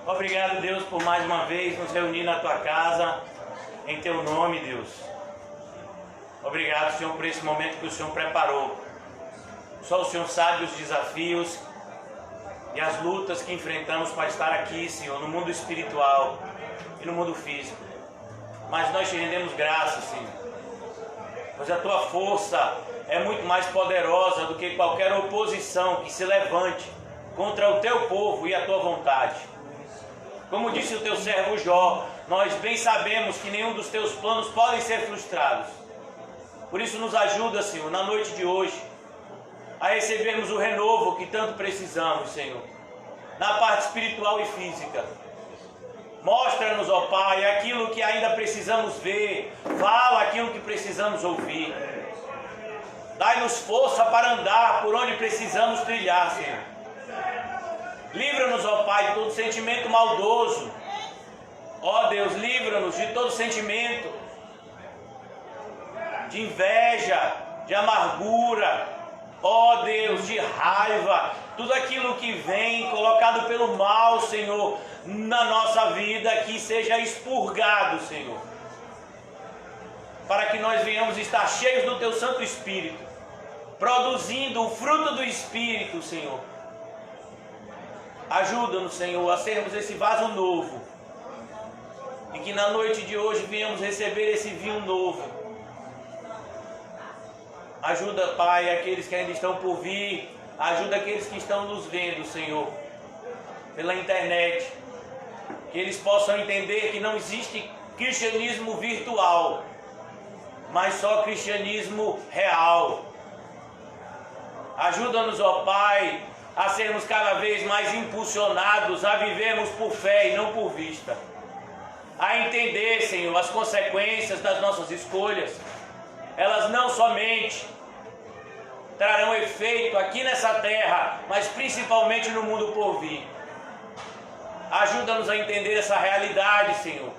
Obrigado, Deus, por mais uma vez nos reunir na Tua casa, em Teu nome, Deus. Obrigado, Senhor, por esse momento que o Senhor preparou. Só o Senhor sabe os desafios e as lutas que enfrentamos para estar aqui, Senhor, no mundo espiritual e no mundo físico. Mas nós te rendemos graças, Senhor, pois a Tua força é muito mais poderosa do que qualquer oposição que se levante contra o Teu povo e a Tua vontade. Como disse o Teu servo Jó, nós bem sabemos que nenhum dos Teus planos podem ser frustrados. Por isso nos ajuda, Senhor, na noite de hoje, a recebermos o renovo que tanto precisamos, Senhor, na parte espiritual e física. Mostra-nos, ó Pai, aquilo que ainda precisamos ver, fala aquilo que precisamos ouvir. Dai-nos força para andar por onde precisamos trilhar, Senhor. Livra-nos, ó Pai, de todo sentimento maldoso. Ó Deus, livra-nos de todo sentimento de inveja, de amargura, ó Deus, de raiva, tudo aquilo que vem colocado pelo mal, Senhor, na nossa vida, que seja expurgado, Senhor, para que nós venhamos estar cheios do Teu Santo Espírito, produzindo o fruto do Espírito, Senhor. Ajuda-nos, Senhor, a sermos esse vaso novo, e que na noite de hoje venhamos receber esse vinho novo. Ajuda, Pai, aqueles que ainda estão por vir. Ajuda aqueles que estão nos vendo, Senhor, pela internet. Que eles possam entender que não existe cristianismo virtual, mas só cristianismo real. Ajuda-nos, ó Pai, a sermos cada vez mais impulsionados a vivermos por fé e não por vista. A entender, Senhor, as consequências das nossas escolhas. Elas não somente trarão efeito aqui nessa terra, mas principalmente no mundo por vir. Ajuda-nos a entender essa realidade, Senhor,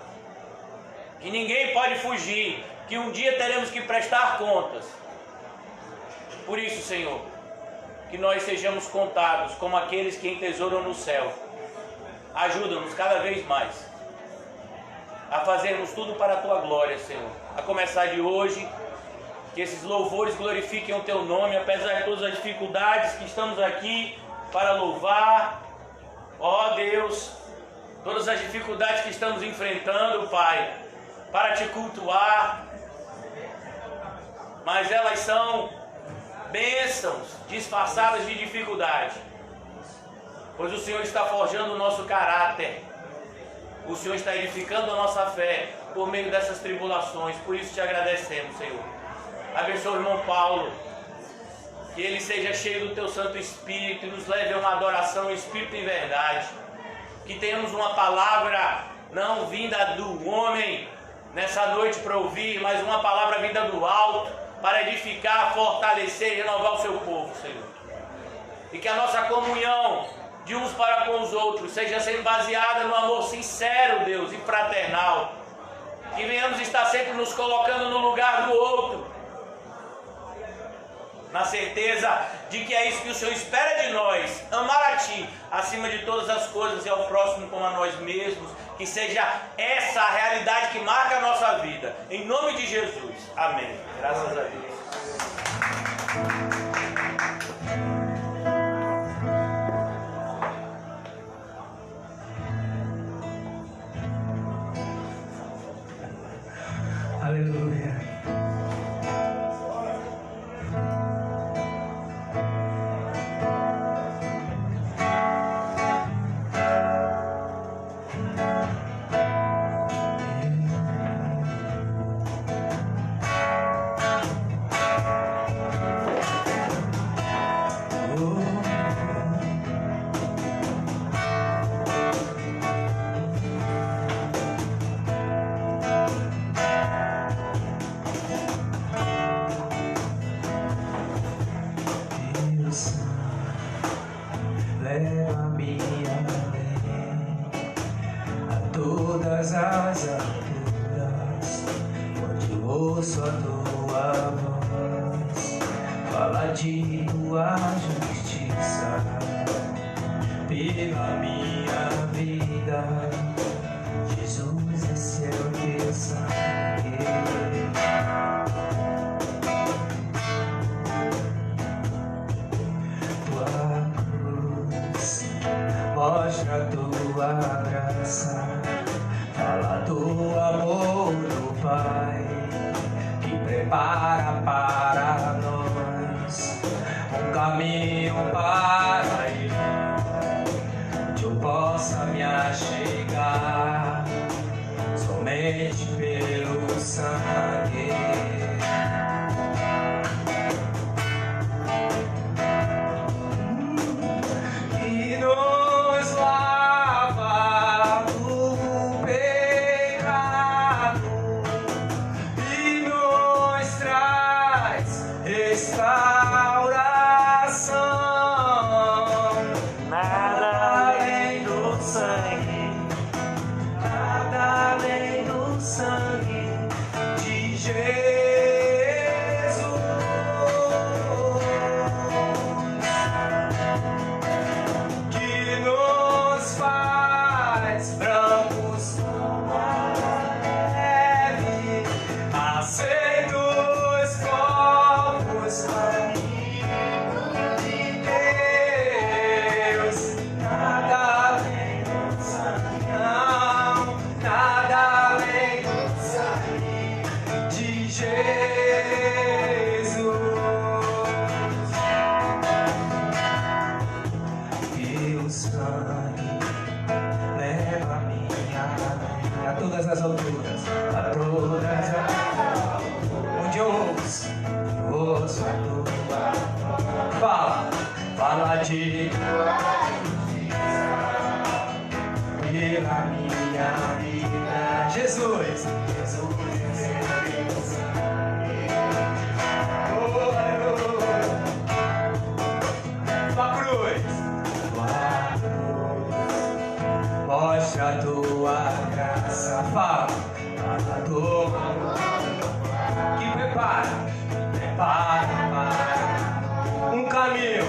que ninguém pode fugir, que um dia teremos que prestar contas. Por isso, Senhor, que nós sejamos contados como aqueles que entesouram no céu. Ajuda-nos cada vez mais a fazermos tudo para a Tua glória, Senhor. A começar de hoje, que esses louvores glorifiquem o Teu nome, apesar de todas as dificuldades que estamos aqui para louvar. Ó Deus, todas as dificuldades que estamos enfrentando, Pai, para Te cultuar. Mas elas são bênçãos disfarçadas de dificuldade. Pois o Senhor está forjando o nosso caráter. O Senhor está edificando a nossa fé por meio dessas tribulações. Por isso Te agradecemos, Senhor. Abençoa o irmão Paulo, que ele seja cheio do Teu Santo Espírito e nos leve a uma adoração em espírito e verdade. Que tenhamos uma palavra não vinda do homem nessa noite para ouvir, mas uma palavra vinda do alto para edificar, fortalecer e renovar o Seu povo, Senhor. E que a nossa comunhão de uns para com os outros seja sendo baseada no amor sincero, Deus, e fraternal. Que venhamos estar sempre nos colocando no lugar do outro, na certeza de que é isso que o Senhor espera de nós, amar a Ti acima de todas as coisas e ao próximo como a nós mesmos. Que seja essa a realidade que marca a nossa vida, em nome de Jesus, amém. Graças a Deus. Aleluia. Leva-me além a todas as alturas, onde ouço a Tua voz, fala de Tua justiça, pela minha vida. vida. Jesus desceu de sangue. Tua cruz mostra tua graça, fala do amor do Pai que prepara para nós um caminho para ir, onde eu possa me achegar somente pelo sangue. Que nos lava do pecado e nos traz restauração. Nada além do sangue, nada além do sangue de Jesus. Que nos faz brancos como a neve, aceitos povos amigos de Deus. Nada além do sangue, não, nada além do sangue de Jesus. E o sangue leva minha alma a todas as alturas, a todas as onde eu ouço a tua fala de pela minha vida. Jesus, oh, aleluia. Tua cruz mostra a tua graça, fala do amor que prepara para um caminho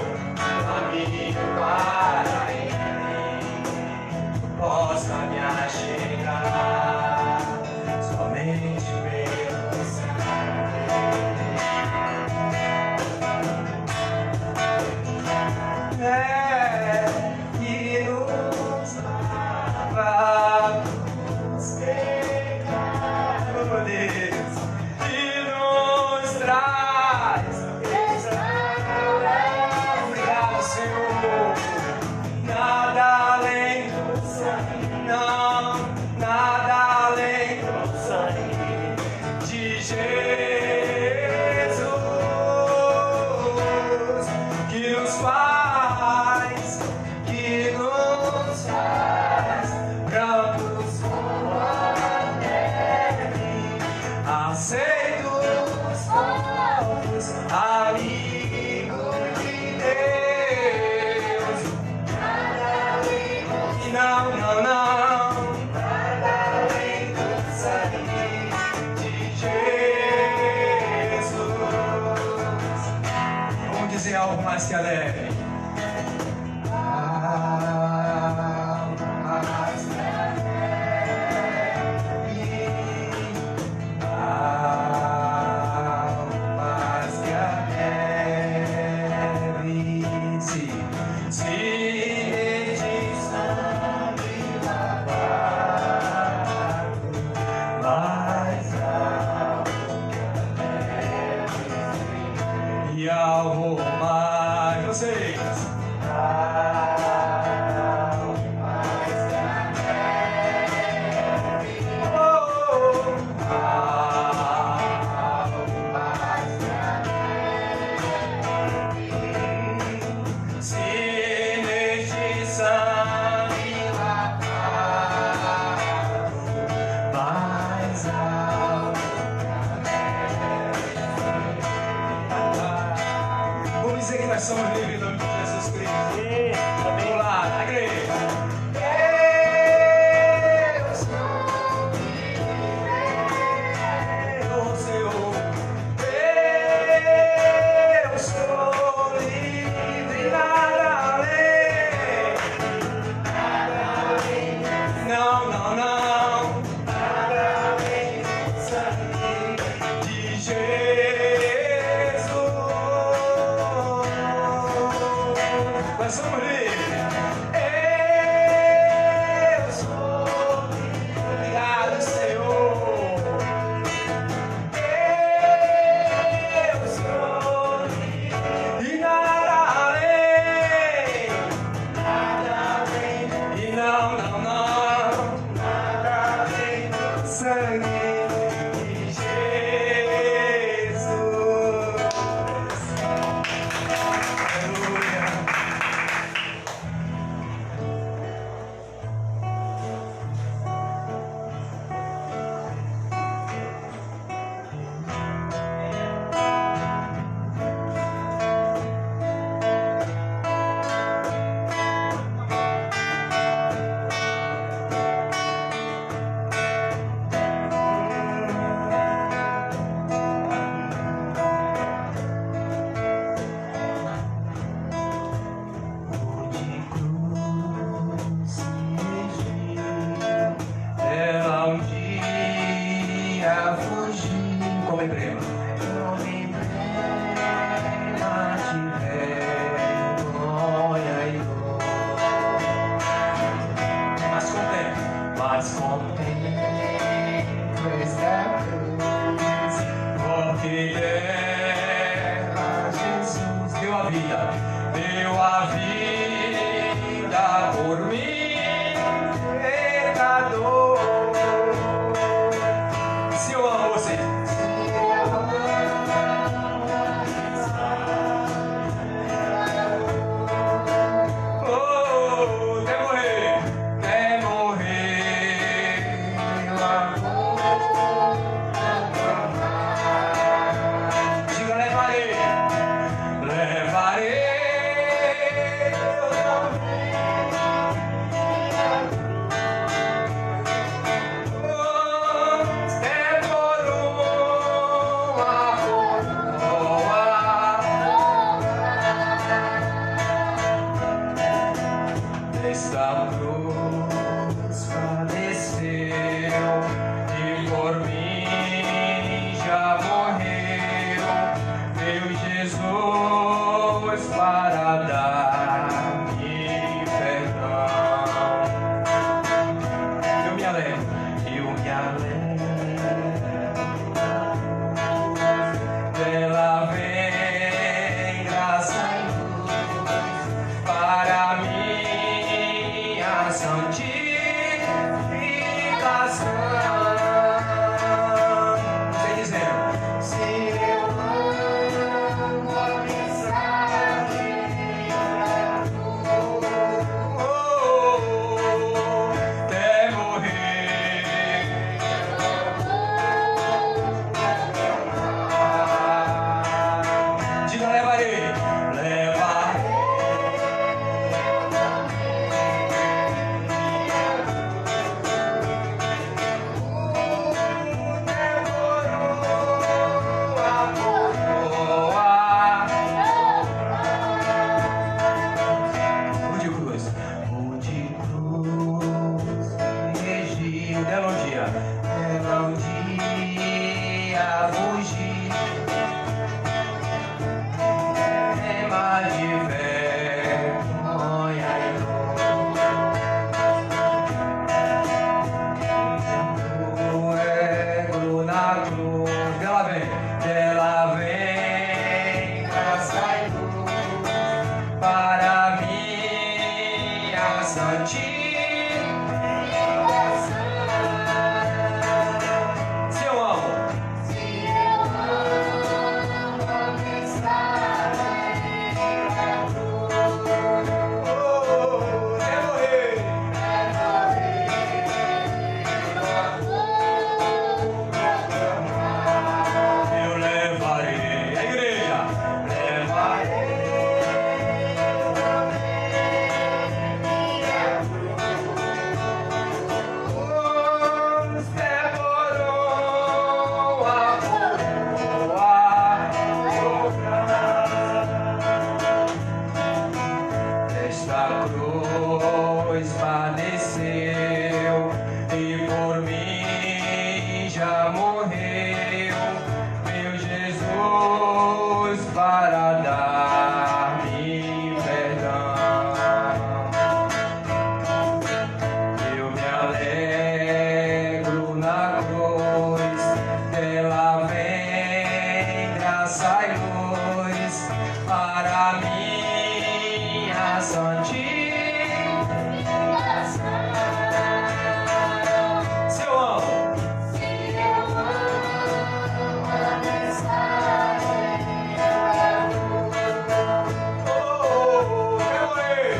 para ele, possa me achegar somente pelo sangue. Que nos lava dos pecados Nesta cruz padeceu e por mim já morreu, meu Jesus para dar-me perdão. Eu me alegro dela vem graça e luz para minha santificação. Você dizendo: se eu amo a mensagem da cruz, até morrer, diga: levarei. Ela vem graça e luz para minha santificação. Se eu amo a mensagem da cruz, até morrer. Eu levarei, a igreja, levarei minha cruz, demorou a esta cruz padeceu e por mim já morreu, meu Jesus para dar-me perdão. Eu me alegro na cruz, dela vem graça e luz para minha santificação. Se eu amo a mensagem da cruz, eu morrer.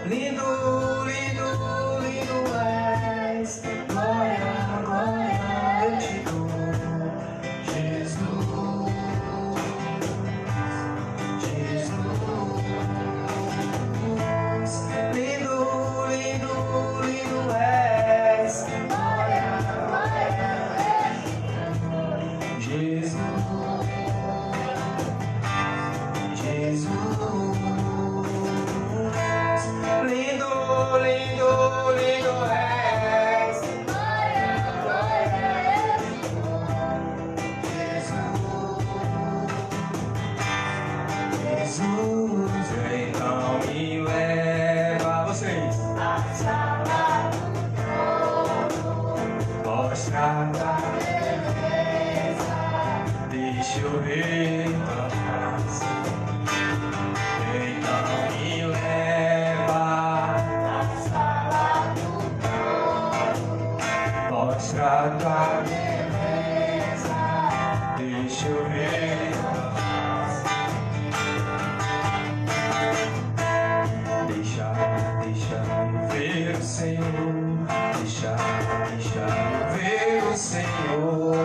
Lindo, lindo, lindo és, glória, glória eu te dou, Jesus, Jesus. Lindo, lindo, lindo és, glória, glória eu te dou, Jesus, Jesus. Lindo, lindo. Mostra a tua beleza, deixa eu ver tua face. Então me leva na sala do trono. Mostra a tua beleza, deixa eu ver tua face. Deixa eu ver o Senhor. Deixa eu ver o Senhor.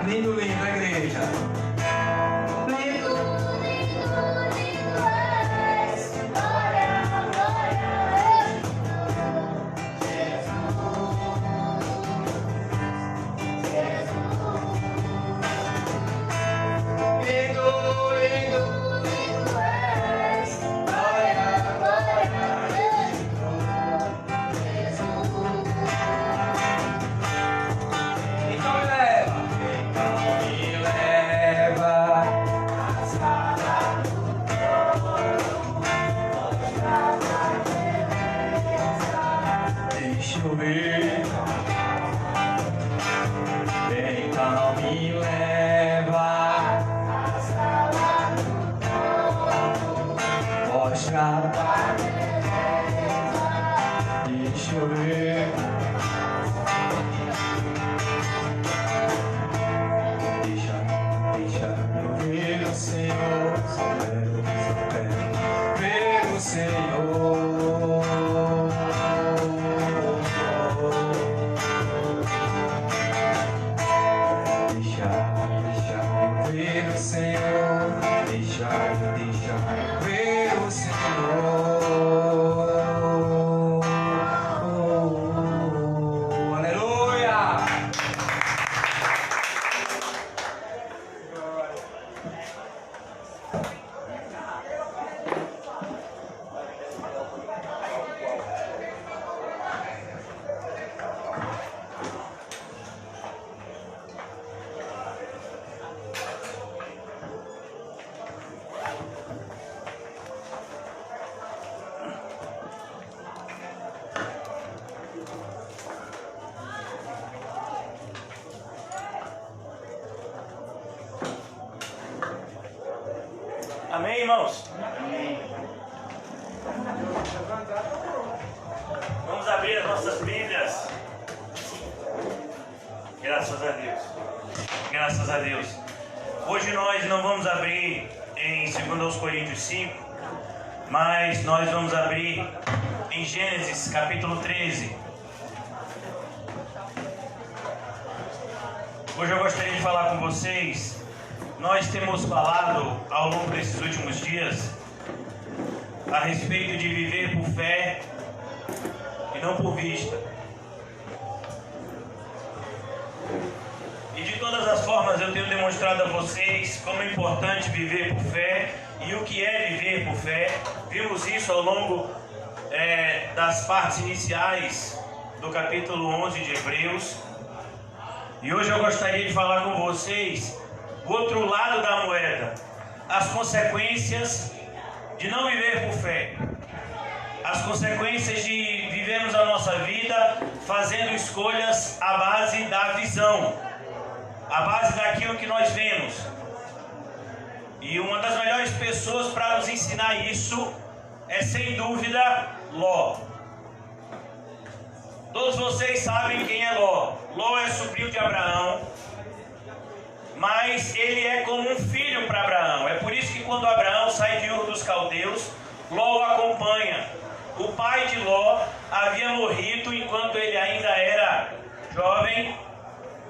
Lindo, lindo, a igreja. Lindo, lindo, lindo és. Glória, glória, Jesus. Lindo, lindo, lindo és. Glória, glória, Jesus. Então me leva. Então me leva à sala do trono. Mostra a tua beleza, deixa eu ver. Então me leva à sala do trono. Mostra a tua beleza, deixa eu ver. Deixa eu ver o Senhor. Só quero ver o Senhor. Deixa eu ver o Senhor. Deixa eu ver o Senhor. Aleluia! Amém, irmãos? Vamos abrir as nossas Bíblias. Graças a Deus. Graças a Deus. Hoje nós não vamos abrir em 2 Coríntios 5, mas nós vamos abrir em Gênesis capítulo 13. Hoje eu gostaria de falar com vocês. Nós temos falado ao longo desses últimos dias a respeito de viver por fé e não por vista. E de todas as formas eu tenho demonstrado a vocês como é importante viver por fé e o que é viver por fé. Vimos isso ao longo das partes iniciais do capítulo 11 de Hebreus. E hoje eu gostaria de falar com vocês o outro lado da moeda, as consequências de não viver por fé, as consequências de vivermos a nossa vida fazendo escolhas à base da visão, à base daquilo que nós vemos. E uma das melhores pessoas para nos ensinar isso é, sem dúvida, Ló. Todos vocês sabem quem é Ló. Ló é sobrinho de Abraão, mas ele é como um filho para Abraão. É por isso que quando Abraão sai de Ur dos Caldeus, Ló o acompanha. O pai de Ló havia morrido enquanto ele ainda era jovem,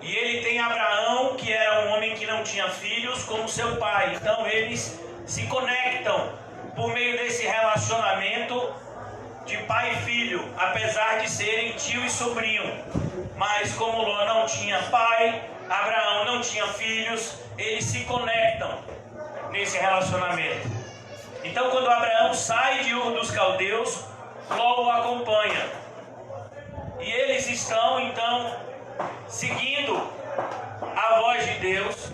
e ele tem Abraão, que era um homem que não tinha filhos, como seu pai. Então eles se conectam por meio desse relacionamento de pai e filho, apesar de serem tio e sobrinho. Mas como Ló não tinha pai, Abraão não tinha filhos, eles se conectam nesse relacionamento. Então quando Abraão sai de Ur dos Caldeus, Ló o acompanha. E eles estão então seguindo a voz de Deus.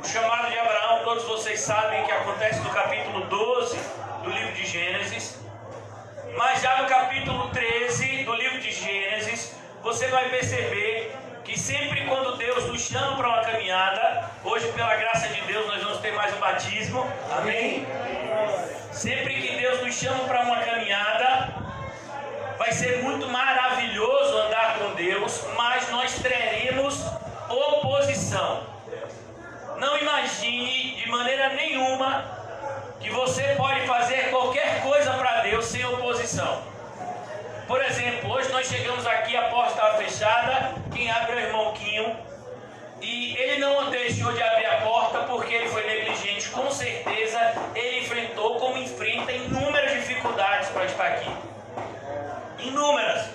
O chamado de Abraão, todos vocês sabem que acontece no capítulo 12 do livro de Gênesis. Mas já no capítulo 13 do livro de Gênesis, você vai perceber que sempre quando Deus nos chama para uma caminhada, hoje pela graça de Deus nós vamos ter mais um batismo, amém? Sempre que Deus nos chama para uma caminhada, vai ser muito maravilhoso andar com Deus, mas nós teremos oposição. Não imagine de maneira nenhuma que você pode fazer qualquer coisa para Deus sem oposição. Por exemplo, hoje nós chegamos aqui, a porta estava fechada, quem abre é o irmão Quinho, e ele não deixou de abrir a porta porque ele foi negligente. Com certeza ele enfrentou, como enfrenta, inúmeras dificuldades para estar aqui. Inúmeras.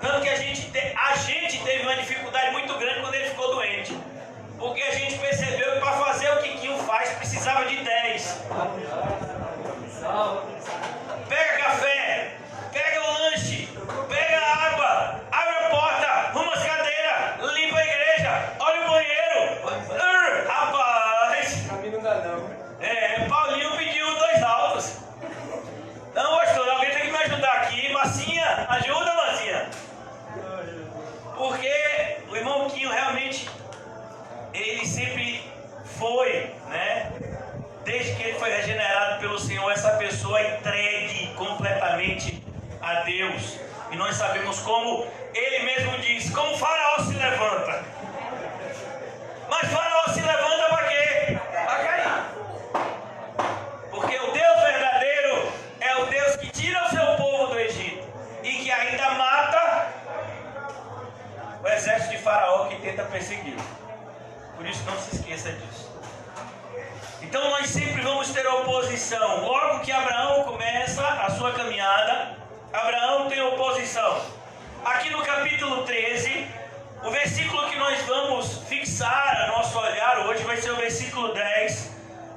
Tanto que a gente teve uma dificuldade muito grande quando ele ficou doente. Porque a gente percebeu que para fazer o que Quinho faz precisava de 10. Pega café, pega o lanche, pega a água, abre a porta, arruma as cadeiras, limpa a igreja, olha o banheiro. Rapaz! A mim não dá não. Paulinho pediu 2 autos. Não, pastor, alguém tem que me ajudar aqui. Massinha, ajuda, Massinha. Porque o irmão Quinho realmente, ele sempre foi, né? Desde que ele foi regenerado pelo Senhor, essa pessoa entregue completamente a Deus. E nós sabemos como ele mesmo diz, como Faraó se levanta. Mas Faraó se levanta para quê? Para cair. Porque o Deus verdadeiro é o Deus que tira o seu povo do Egito e que ainda mata o exército de Faraó que tenta persegui-lo. Por isso não se esqueça disso. Então nós sempre vamos ter oposição. Logo que Abraão começa a sua caminhada, Abraão tem oposição. Aqui no capítulo 13, o versículo que nós vamos fixar nosso olhar hoje vai ser o versículo 10.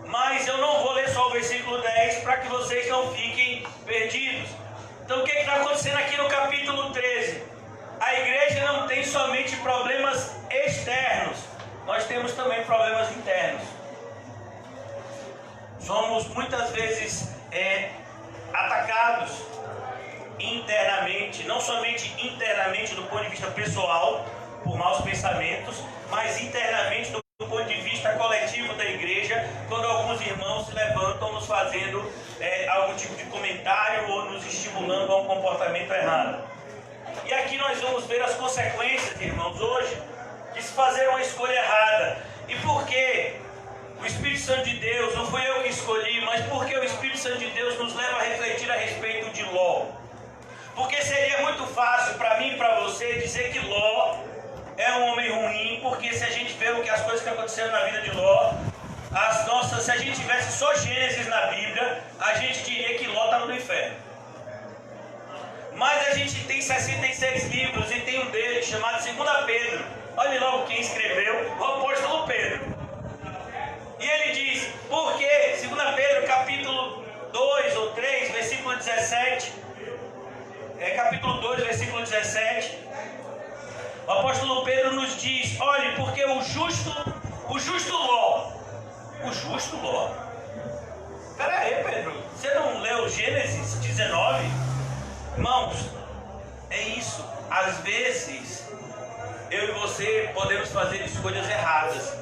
Mas eu não vou ler só o versículo 10 para que vocês não fiquem perdidos. Então o que está acontecendo aqui no capítulo 13? A igreja não tem somente problemas externos, nós temos também problemas internos. Somos muitas vezes atacados internamente, não somente internamente do ponto de vista pessoal, por maus pensamentos, mas internamente do ponto de vista coletivo da igreja, quando alguns irmãos se levantam nos fazendo algum tipo de comentário ou nos estimulando a um comportamento errado. E aqui nós vamos ver as consequências, irmãos, hoje, de se fazer uma escolha errada. E por quê? O Espírito Santo de Deus, não fui eu que escolhi, mas porque o Espírito Santo de Deus nos leva a refletir a respeito de Ló. Porque seria muito fácil para mim e para você dizer que Ló é um homem ruim, porque se a gente vê as coisas que aconteceram na vida de Ló, se a gente tivesse só Gênesis na Bíblia, a gente diria que Ló estava no inferno. Mas a gente tem 66 livros e tem um deles chamado 2 Pedro. Olhe logo quem escreveu, o apóstolo Pedro. E ele diz, porque 2 Pedro capítulo 2 ou 3, versículo 17, capítulo 2, versículo 17, o apóstolo Pedro nos diz, olhe, porque o justo Ló, Espera aí, Pedro, você não leu Gênesis 19? Irmãos, é isso, às vezes eu e você podemos fazer escolhas erradas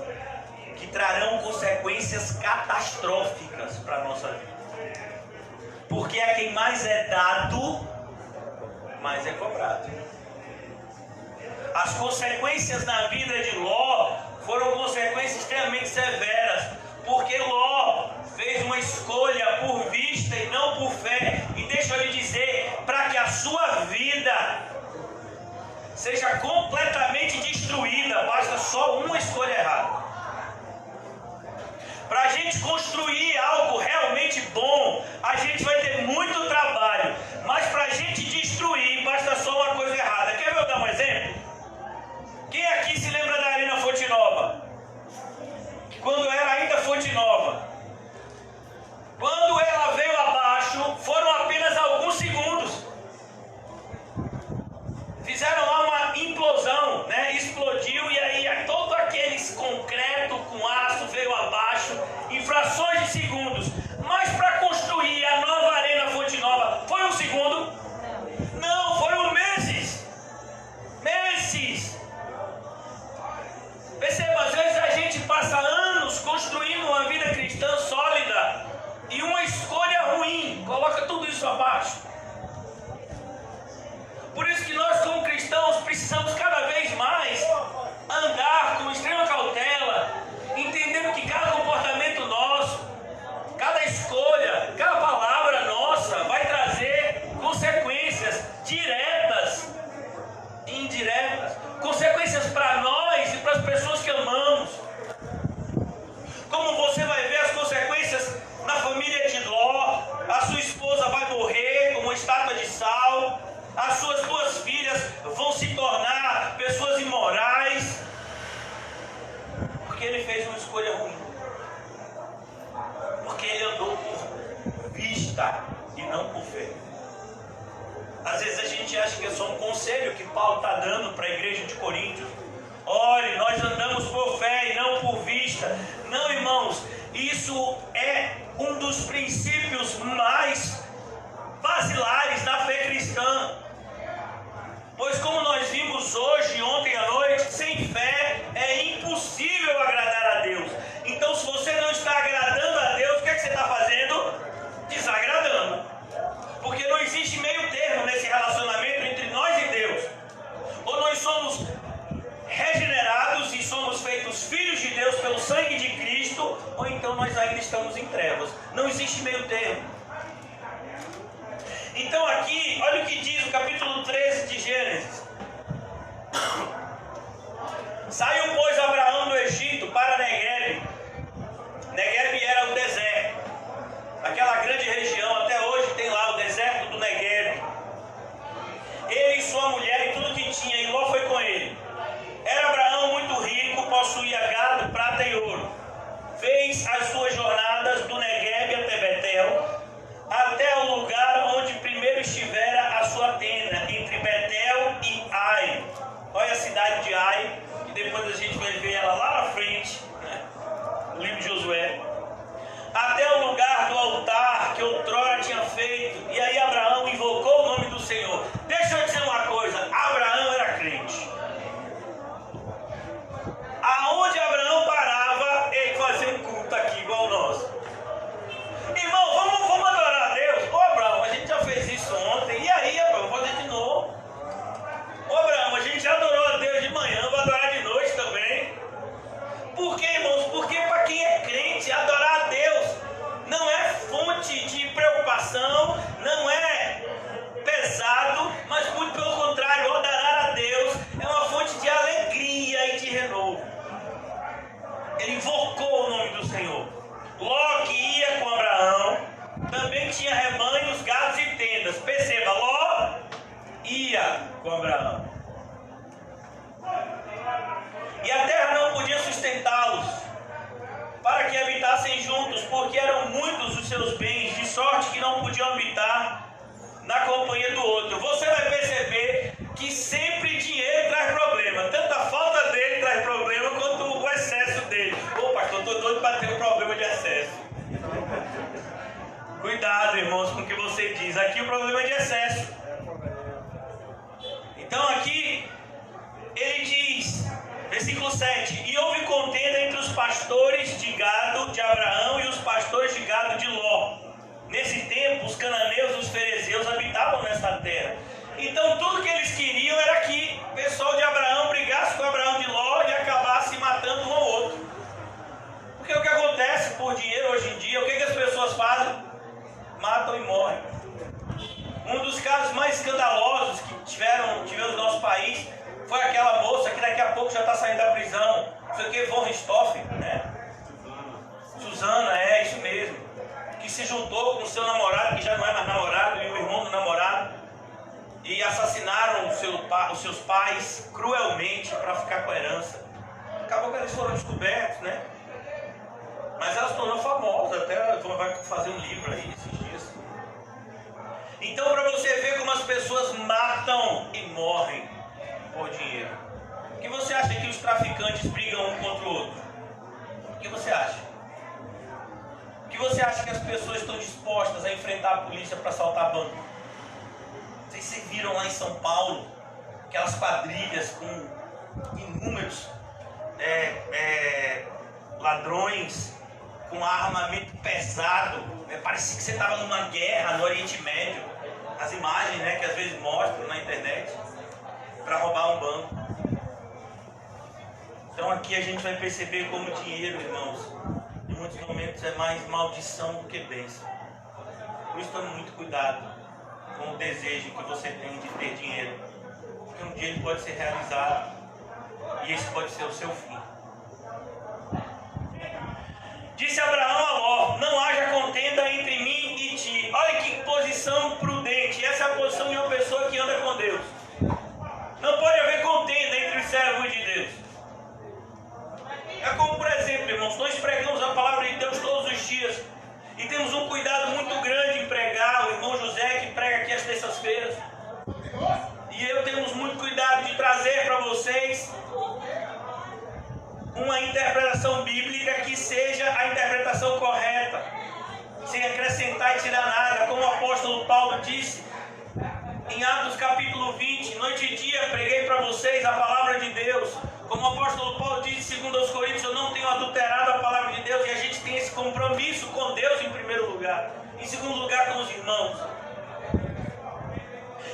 que trarão consequências catastróficas para a nossa vida. Porque a quem mais é dado, mais é cobrado. As consequências na vida de Ló foram consequências extremamente severas, porque Ló fez uma escolha por vista e não por fé. E deixa eu lhe dizer, para que a sua vida seja completamente destruída, basta só uma escolha errada. Para a gente construir algo realmente bom, a gente vai ter muito trabalho. Mas para a gente destruir, basta só uma coisa errada. Quer ver eu dar um exemplo? Quem aqui se lembra da Arena Fonte Nova? Quando era ainda Fonte Nova. Quando ela veio abaixo, foram apenas alguns segundos. Fizeram lá uma implosão, né? Explodiu e aí todo aquele concreto com aço veio isso abaixo. Por isso que nós, como cristãos, precisamos cada vez mais andar com extrema cautela, entendendo que cada comportamento nosso, cada escolha, cada palavra nossa vai trazer consequências diretas e indiretas, consequências para nós e para as pessoas que amamos. Como você vai ver as consequências na família de Ló, a sua esposa vai morrer como uma estátua de sal, as suas duas filhas vão se tornar pessoas imorais, porque ele fez uma escolha ruim, porque ele andou por vista e não por fé. Às vezes a gente acha que é só um conselho que Paulo está dando para a igreja de Coríntios. Olhe, nós andamos por fé e não por vista. Não, irmãos, isso é um dos princípios mais basilares da fé cristã. Pois como nós vimos hoje, ontem à noite, sem fé é impossível agradar a Deus. Então, se você não está agradando a Deus, o que é que você está fazendo? Desagradando. Porque não existe meio termo nesse relacionamento entre nós e Deus. Ou nós somos regenerados e somos feitos filhos de Deus pelo sangue de Cristo, ou então nós ainda estamos em trevas. Não existe meio termo. Então aqui, olha o que diz o capítulo 13 de Gênesis. Saiu, pois, Abraão do Egito para Neguebe. Neguebe era o deserto, aquela grande região, até hoje tem lá o deserto do Neguebe. Ele e sua mulher e tudo que tinha, e Ló foi com ele. Era Abraão muito rico, possuía gado, prata e ouro. Fez as suas jornadas do Neguebe até Betel, até o lugar onde primeiro estivera a sua tenda, entre Betel e Ai. Olha a cidade de Ai, que depois a gente vai ver ela lá na frente, né? No livro de Josué. Até o lugar do altar que outrora tinha feito. E aí Abraão invocou o nome do Senhor. Deixa eu dizer uma coisa, Abraão era crente. Aonde Abraão parava, ele fazia um culto aqui igual o nosso. Irmão, vamos adorar a Deus? Ô Abraão, a gente já fez isso ontem. E aí, Abraão, vamos fazer de novo. Ô Abraão, a gente já adorou a Deus de manhã, vou adorar de noite também. Por quê, irmãos? Porque para quem é crente, adorar a Deus não é fonte de preocupação, não é pesado, mas muito pelo contrário, adorar a Deus é uma fonte de alegria e de renovo. Ele invocou o nome do Senhor. Ló, que ia com Abraão, também tinha rebanhos, gados e tendas. Perceba, Ló ia com Abraão. E a terra não podia sustentá-los, para que habitassem juntos, porque eram muitos os seus bens, de sorte que não podiam habitar na companhia do outro. Você vai perceber que sempre dinheiro traz problema. Tanto a falta dele traz problema, quanto o excesso dele. Ô pastor, eu estou doido para ter um problema de excesso. Cuidado, irmãos, com o que você diz. Aqui o problema é de excesso. Então aqui ele diz, versículo 7: e houve contenda entre os pastores de gado de Abraão e os pastores de gado de Ló. Nesse tempo, os cananeus e os ferezeus habitavam nessa terra. Então, tudo que eles queriam era que o pessoal de Abraão brigasse com Abraão de Ló e acabasse matando um ao outro. Porque o que acontece por dinheiro hoje em dia, o que as pessoas fazem? Matam e morrem. Um dos casos mais escandalosos que tivemos no nosso país foi aquela moça que daqui a pouco já está saindo da prisão. Não sei o que, Von Richthofen, né? Suzana, é isso mesmo. Que se juntou com o seu namorado, que já não é mais namorado, e o irmão do namorado, e assassinaram os seus pais cruelmente para ficar com a herança. Acabou que eles foram descobertos, né? Mas ela se tornou famosa, até vai fazer um livro aí esses dias. Então, para você ver como as pessoas matam e morrem por dinheiro. O que você acha que os traficantes brigam um contra o outro? O que você acha? O que você acha que as pessoas estão dispostas a enfrentar a polícia para assaltar banco? Vocês viram lá em São Paulo aquelas quadrilhas com inúmeros ladrões com armamento pesado, Parecia que você estava numa guerra no Oriente Médio. As imagens, né, que às vezes mostram na internet para roubar um banco. Então aqui a gente vai perceber como o dinheiro, irmãos, em muitos momentos é mais maldição do que bênção. Por isso tome muito cuidado com o desejo que você tem de ter dinheiro, porque um dia ele pode ser realizado e esse pode ser o seu fim. Disse Abraão a Ló: não haja contenda entre mim e ti. Olha que posição prudente. Essa é a posição de uma pessoa que anda com Deus. Não pode haver contenda entre os servos de Deus. É como, por exemplo, irmãos, nós pregamos a palavra de Deus todos os dias e temos um cuidado muito grande em pregar. O irmão José que prega aqui às terças-feiras, e eu temos muito cuidado de trazer para vocês uma interpretação bíblica que seja a interpretação correta, sem acrescentar e tirar nada, como o apóstolo Paulo disse em Atos capítulo 20, noite e dia preguei para vocês a palavra de Deus. Como o apóstolo Paulo diz, segundo aos Coríntios, eu não tenho adulterado a palavra de Deus, e a gente tem esse compromisso com Deus em primeiro lugar, em segundo lugar com os irmãos.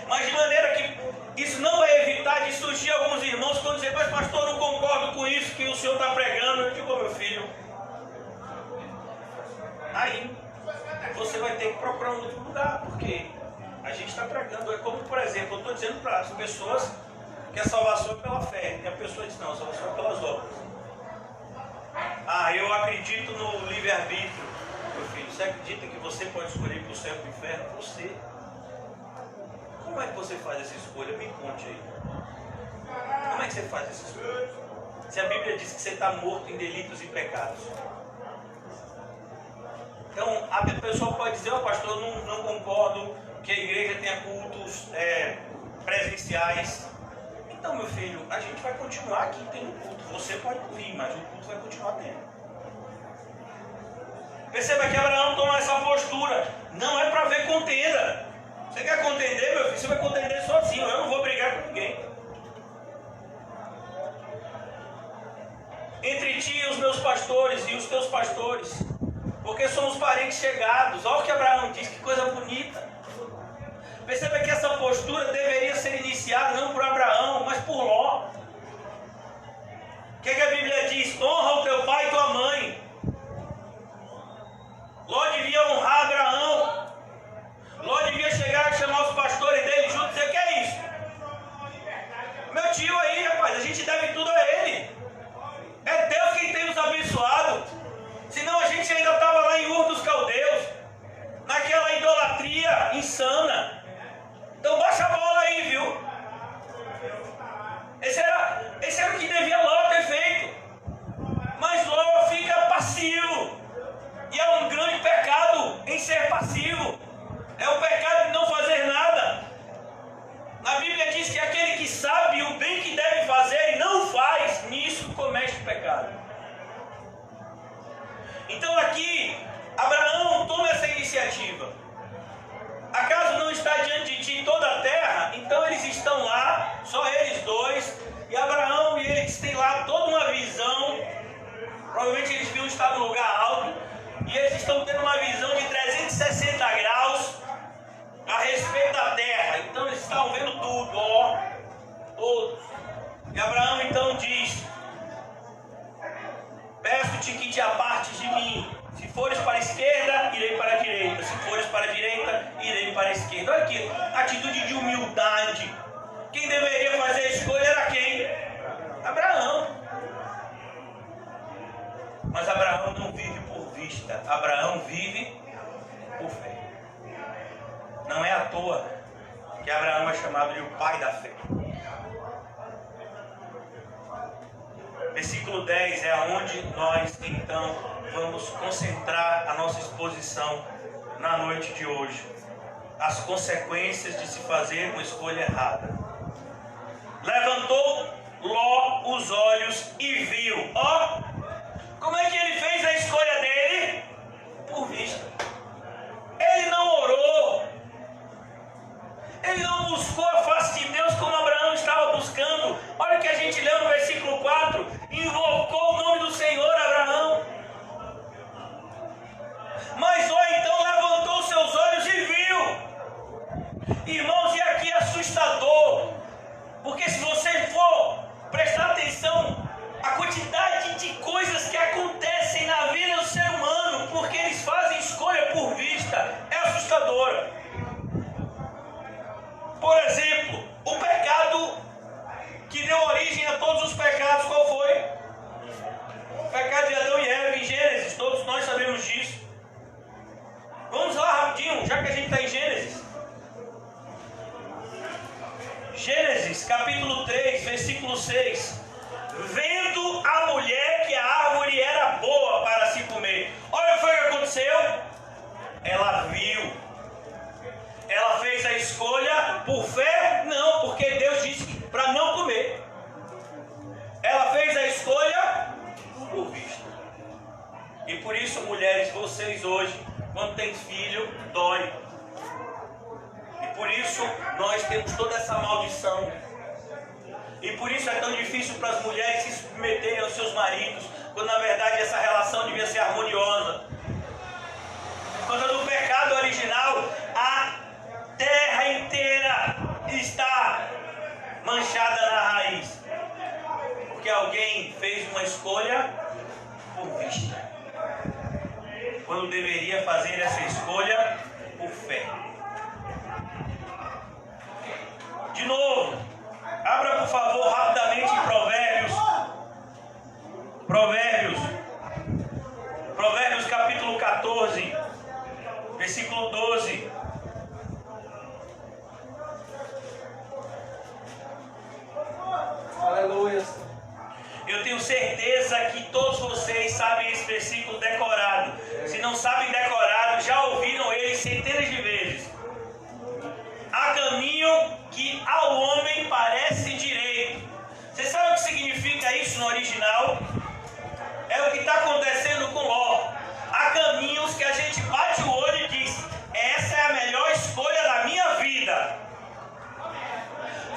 Mas de maneira que isso não vai evitar de surgir alguns irmãos quando dizem: mas pastor, eu não concordo com isso que o senhor está pregando. Eu digo: meu filho, aí você vai ter que procurar um outro lugar, porque a gente está pregando. É como, por exemplo, eu estou dizendo para as pessoas que a salvação é pela fé, e a pessoa diz: não, a salvação é pelas obras. Ah, eu acredito no livre-arbítrio. Meu filho, você acredita que você pode escolher para o céu e para o inferno? Você. Como é que você faz essa escolha? Me conte aí. Como é que você faz essa escolha? Se a Bíblia diz que você está morto em delitos e pecados. Então, a pessoa pode dizer: ó, pastor, eu não concordo que a igreja tenha cultos presenciais. Então, meu filho, a gente vai continuar aqui tendo culto. Você pode vir, mas o culto vai continuar tendo. Perceba que Abraão toma essa postura. Não é para ver contenda. Você quer contender, meu filho? Você vai contender sozinho. Eu não vou brigar com ninguém. Entre ti e os meus pastores e os teus pastores, porque somos parentes chegados. Olha o que Abraão diz, que coisa bonita. Perceba que essa postura deveria ser iniciada não por Abraão, mas por Ló. O que a Bíblia diz? Honra o teu pai e tua mãe. Ló devia honrar Abraão. Ló devia chegar e chamar os pastores dele juntos e dizer: que é isso? Meu tio aí, rapaz, a gente deve tudo a ele. É Deus quem tem nos abençoado. Senão a gente ainda estava lá em Ur dos Caldeus, naquela idolatria insana. Então baixa a bola aí, viu? Esse era o que devia Ló ter feito. Mas Ló fica passivo. E é um grande pecado em ser passivo. É o pecado de não fazer nada. A Bíblia diz que aquele que sabe o bem que deve fazer e não faz, nisso comete o pecado. Então aqui, Abraão toma essa iniciativa. Acaso não está diante de ti toda a terra? Então eles estão lá, só eles dois, e Abraão e eles têm lá toda uma visão. Provavelmente eles deviam estar no lugar alto, e eles estão tendo uma visão de 360 graus a respeito da terra. Então eles estavam vendo tudo, ó, todos. E Abraão então diz: peço-te que te apartes de mim. Se fores para a esquerda, irei para a direita. Se fores para a direita, irei para a esquerda. Olha aqui, atitude de humildade. Quem deveria fazer a escolha era quem? Abraão. Mas Abraão não vive por vista. Abraão vive por fé. Não é à toa que Abraão é chamado de o pai da fé. Versículo 10 é onde nós então vamos concentrar a nossa exposição na noite de hoje. As consequências de se fazer uma escolha errada. Levantou Ló os olhos e viu. Ó, como é que ele fez a escolha dele? Por vista. Ele não orou. Ele não buscou a face de Deus como Abraão estava buscando. Olha o que a gente leu no versículo 4. Invocou o nome do Senhor, Abraão. Mas Ló então rapidinho, já que a gente está em Gênesis. Gênesis, capítulo 3, versículo 6. Vendo a mulher que a árvore era boa para se comer. Olha o que foi que aconteceu. Ela viu. Ela fez a escolha por fé? Não, porque Deus disse para não comer. Ela fez a escolha por vista. E por isso, mulheres, vocês hoje, quando tem filho, dói. E por isso nós temos toda essa maldição. E por isso é tão difícil para as mulheres se submeterem aos seus maridos, quando na verdade essa relação devia ser harmoniosa. Por causa do pecado original, a terra inteira está manchada na raiz. Porque alguém fez uma escolha por vista, quando deveria fazer essa escolha por fé. De novo, abra por favor rapidamente em Provérbios capítulo 14, versículo 12. Aleluia. Eu tenho certeza que todos vocês sabem esse versículo decorado. Se não sabem decorado, já ouviram ele centenas de vezes. Há caminho que ao homem parece direito. Você sabe o que significa isso no original? É o que está acontecendo com Ló. Há caminhos que a gente bate o olho e diz: essa é a melhor escolha da minha vida.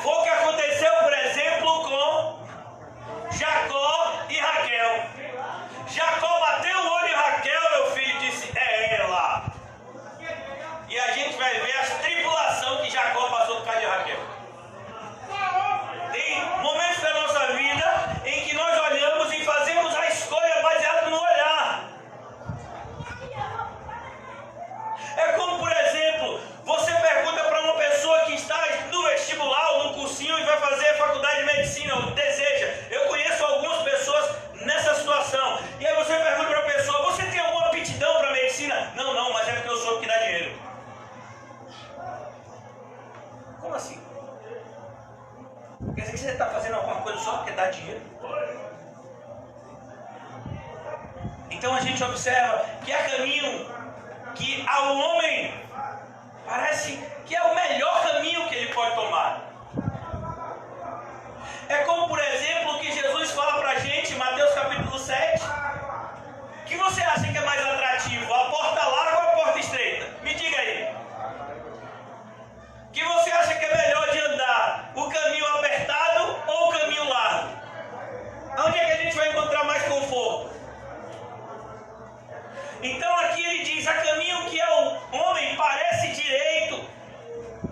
Foi o que aconteceu, por exemplo, com Jacó e Raquel. Jacó bateu o olho em Raquel, meu filho, e disse: é ela. E a gente vai ver as tribulações que Jacó passou por causa de Raquel. Tem momentos da nossa vida em que nós olhamos e fazemos a escolha baseada no olhar. É como, por exemplo, você pergunta para uma pessoa que está no vestibular ou no cursinho e vai fazer a faculdade de medicina, ou deseja. Eu conheço algumas pessoas nessa situação. E aí você pergunta para a pessoa: você tem alguma aptidão para medicina? Não, mas é porque eu soube que dá dinheiro. Como assim? Quer dizer que você está fazendo alguma coisa só porque dá dinheiro? Então a gente observa que há caminho que ao homem parece que é o melhor caminho que ele pode tomar. É como, por exemplo, que Jesus fala para a gente em Mateus capítulo 7. O que você acha que é mais atrativo? A porta larga ou a porta estreita? Me diga aí. O que você acha que é melhor de andar? O caminho apertado ou o caminho largo? Onde é que a gente vai encontrar mais conforto? Então aqui ele diz: há caminho que ao homem parece direito,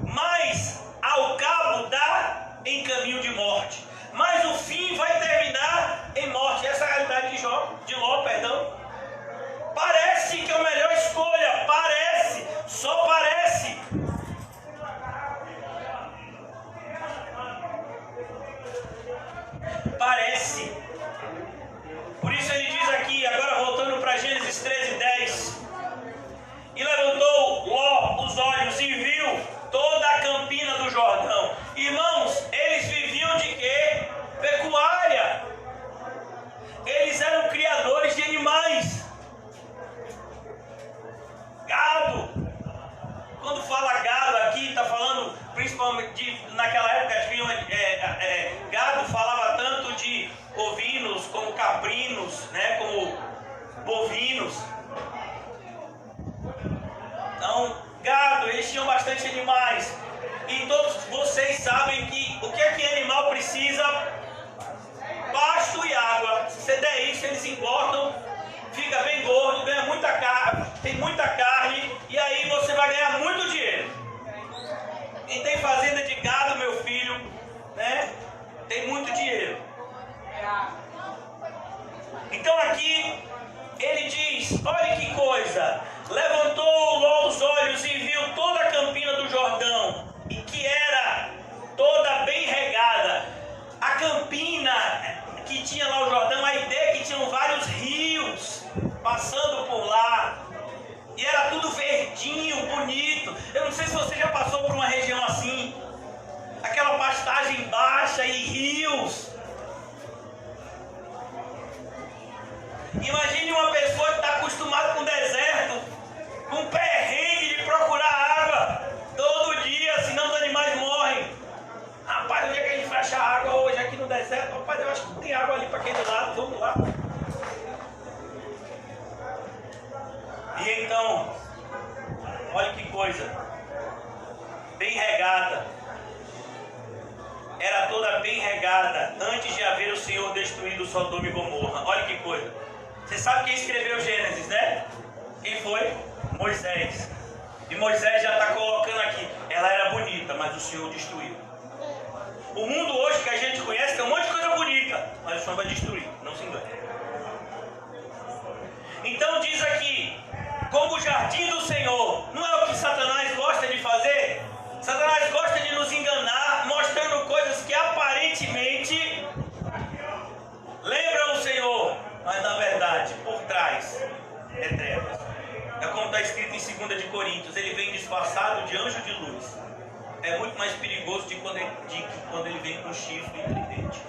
mas ao cabo dá em caminho de morte. Mas o fim vai terminar em morte. Essa é a realidade de Ló, perdão. Parece que é a melhor escolha, parece, só parece. Parece. Por isso ele diz aqui, agora voltando para Gênesis 13:10. E levantou Ló os olhos e viu toda a campina do Jordão. Irmãos, eles viviam de quê? Pecuária. Eles eram criadores de animais. Gado. Quando fala gado aqui, está falando principalmente naquela época tinha gado, falava tanto de ovinos como caprinos, né, como bovinos. Então, gado, eles tinham bastante animais. E todos vocês sabem que o que é que animal precisa? Pasto e água. Se você der isso, eles engordam, fica bem gordo, ganha muita carne, tem muita carne, e aí você vai ganhar muito dinheiro. Quem tem fazenda de gado, meu filho, né, tem muito dinheiro. Então aqui ele diz: olha que coisa, levantou Ló os olhos e viu toda a campina do Jordão, e que era toda bem regada. A campina que tinha lá o Jordão, a ideia é que tinham vários rios passando por lá, e era tudo sei se você já passou por uma região assim, aquela pastagem baixa e rios. Imagine uma pessoa que está acostumada com o deserto, com perrengue de procurar água todo dia, senão os animais morrem. Rapaz, onde é que a gente vai achar água hoje aqui no deserto? Rapaz, eu acho que tem água ali para aquele lado, vamos lá. E então, olha que coisa, bem regada, era toda bem regada, antes de haver o Senhor destruído Sodoma e Gomorra. Olha que coisa. Você sabe quem escreveu Gênesis, né? Quem foi? Moisés. E Moisés já está colocando aqui, ela era bonita, mas o Senhor destruiu. O mundo hoje que a gente conhece tem um monte de coisa bonita, mas o Senhor vai destruir, não se engane. Então diz aqui, como o jardim do Senhor, não é o que Satanás gosta de fazer? Satanás gosta de nos enganar, mostrando coisas que aparentemente lembram o Senhor, mas na verdade, por trás, é trevas. É como está escrito em 2 de Coríntios, ele vem disfarçado de anjo de luz. É muito mais perigoso de quando ele vem com chifre e tridente.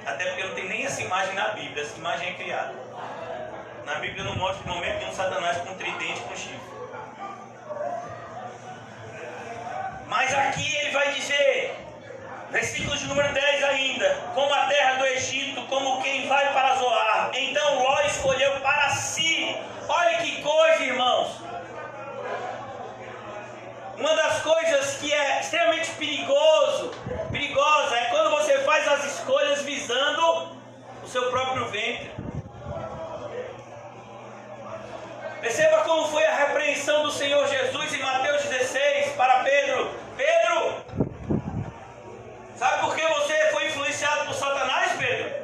Até porque não tem nem essa imagem na Bíblia, essa imagem é criada. Na Bíblia não mostra em momento nenhum Satanás com tridente e com chifre. Mas aqui ele vai dizer, versículo de número 10 ainda, como a terra do Egito, como quem vai para Zoar. Então Ló escolheu para si. Olha que coisa, irmãos. Uma das coisas que é extremamente perigosa, é quando você faz as escolhas visando o seu próprio ventre. Perceba como foi a repreensão do Senhor Jesus em Mateus 16 para Pedro. Pedro, sabe por que você foi influenciado por Satanás, Pedro?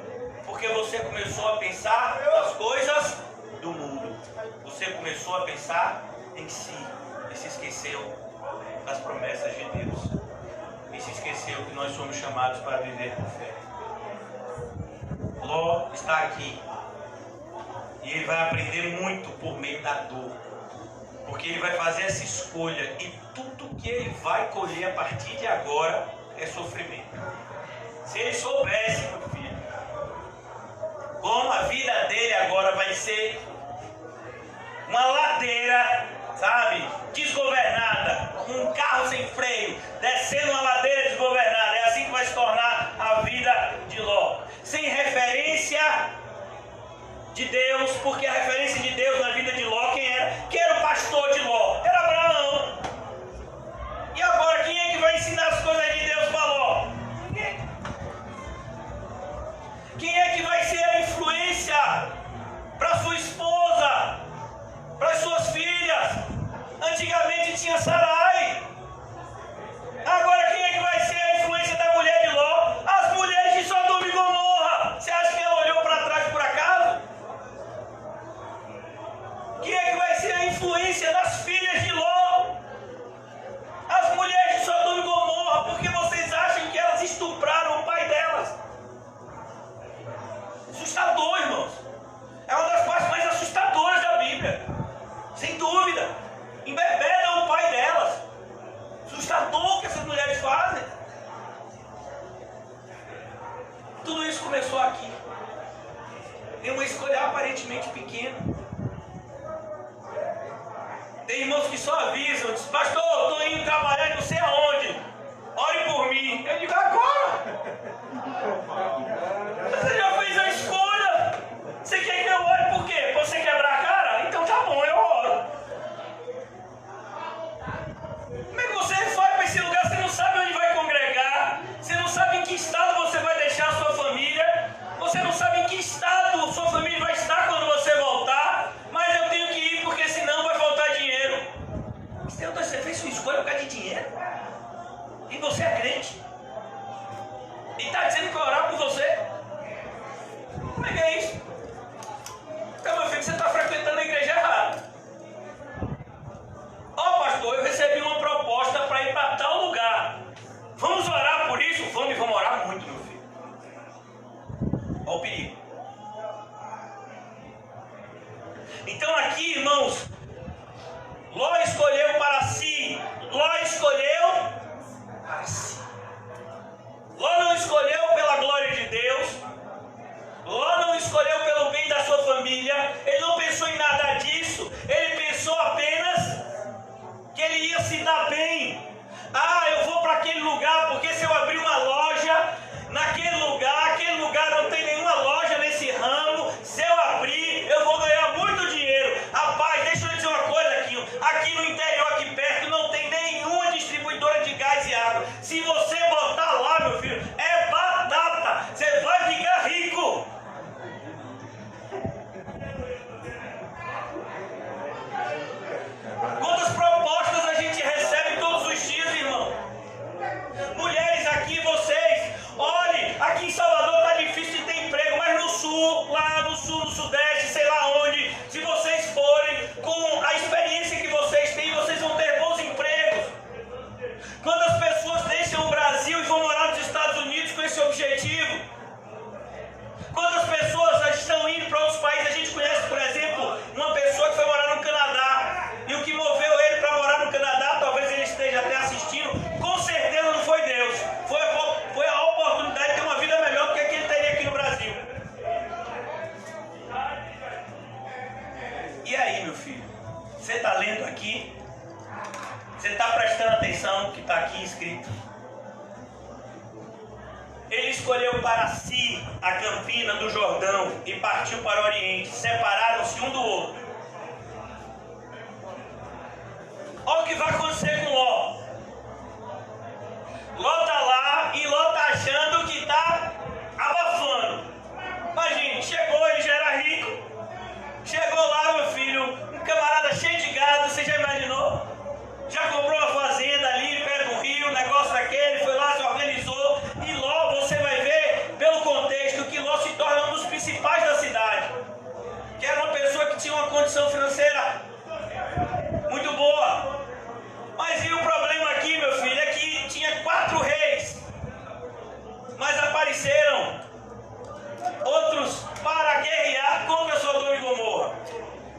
Porque você começou a pensar nas coisas do mundo. Você começou a pensar em si e se esqueceu das promessas de Deus. E se esqueceu que nós somos chamados para viver por fé. Ló está aqui. E ele vai aprender muito por meio da dor. Porque ele vai fazer essa escolha. E tudo que ele vai colher a partir de agora é sofrimento. Se ele soubesse, meu filho, como a vida dele agora vai ser uma ladeira, sabe, desgovernada, um carro sem freio, descendo uma ladeira desgovernada, é assim que vai se tornar a vida de Ló. Sem referência de Deus, porque a referência de Deus na vida de Ló, quem era? Quem era o pastor de Ló? Era Abraão. E agora, quem é que vai ensinar as coisas de Deus para Ló? Ninguém. Quem é que vai ser a influência para sua esposa, para suas filhas? Antigamente tinha Sarai. Agora quem é que vai ser a influência da mulher de Ló? As mulheres de Sodoma e Gomorra. Você acha que ela olhou para trás por acaso? Quem é que vai ser a influência das filhas de Ló? As mulheres de Sodoma e Gomorra, porque vocês acham que elas estupraram o pai delas? Assustador, irmãos. É uma das partes mais assustadoras da Bíblia. Sem dúvida. Embebedam o pai delas. Assustador o que essas mulheres fazem. Tudo isso começou aqui. Em uma escolha aparentemente pequena. Tem irmãos que só avisam, diz, pastor, estou indo trabalhar não sei aonde. Ore por mim. Eu digo, agora? Você já fez a escolha. Você quer que eu ore por quê? Pra você quebrar a cara? Então tá bom, eu oro. Como é que você vai para esse lugar? Você não sabe onde vai congregar. Você não sabe em que estado você vai deixar a sua família. Você não sabe em que estado sua família vai estar quando você voltar. Mas eu tenho que ir porque senão vai faltar dinheiro. Você fez sua escolha por causa de dinheiro? E você é crente? E está dizendo que vai orar por você? Como é que é isso? Então, meu filho, você está frequentando a igreja errada. Ó, pastor, eu recebi uma proposta para ir para tal lugar. Vamos orar por isso? Vamos e vamos orar muito, meu filho. Olha o perigo. Então aqui, irmãos, Ló escolheu para si. Ló ele ia se dar bem. Ah, eu vou para aquele lugar porque se eu abrir uma loja naquele lugar, aquele lugar não tem nenhuma loja nesse ramo, se eu abrir eu vou ganhar muito dinheiro. Rapaz, deixa eu dizer uma coisa aqui no interior, aqui perto, não tem nenhuma distribuidora de gás e água. Se você botar lá, meu filho, é batata, você vai ficar rico. Quantas propostas a gente recebe todos os dias, irmão? Mulheres aqui, vocês, olhe, aqui em Salvador tá difícil de ter emprego, mas no sul, lá no sul, no sudeste, sei lá onde, se vocês forem com a experiência que vocês têm, vocês vão ter bons empregos. Quantas pessoas deixam o Brasil e vão morar nos Estados Unidos com esse objetivo? Quantas pessoas estão indo para outros países? A gente conhece, por exemplo, uma pessoa que foi morar no Canadá. E o que moveu ele para morar no Canadá, talvez ele esteja até assistindo, com certeza não foi Deus. Foi a oportunidade de ter uma vida melhor do que a que ele teria aqui no Brasil. E aí, meu filho? Você está lendo aqui? Você está prestando atenção no que está aqui escrito? Ele escolheu para si a campina do Jordão e partiu para o Oriente. Separaram-se um do outro. Olha o que vai acontecer com Ló. Ló está lá e Ló está achando que está abafando. Imagine, chegou, ele já era rico. Chegou lá, meu filho, um camarada cheio de gado, você já imaginou? Já comprou uma fazenda ali perto do rio, um negócio daquele, foi lá, se organizou. E Ló, você vai ver pelo contexto que Ló se torna um dos principais da cidade. Que era uma pessoa que tinha uma condição financeira muito boa. Mas e o problema aqui, meu filho, é que tinha 4 reis. Mas apareceram outros para guerrear contra Sodoma e Gomorra.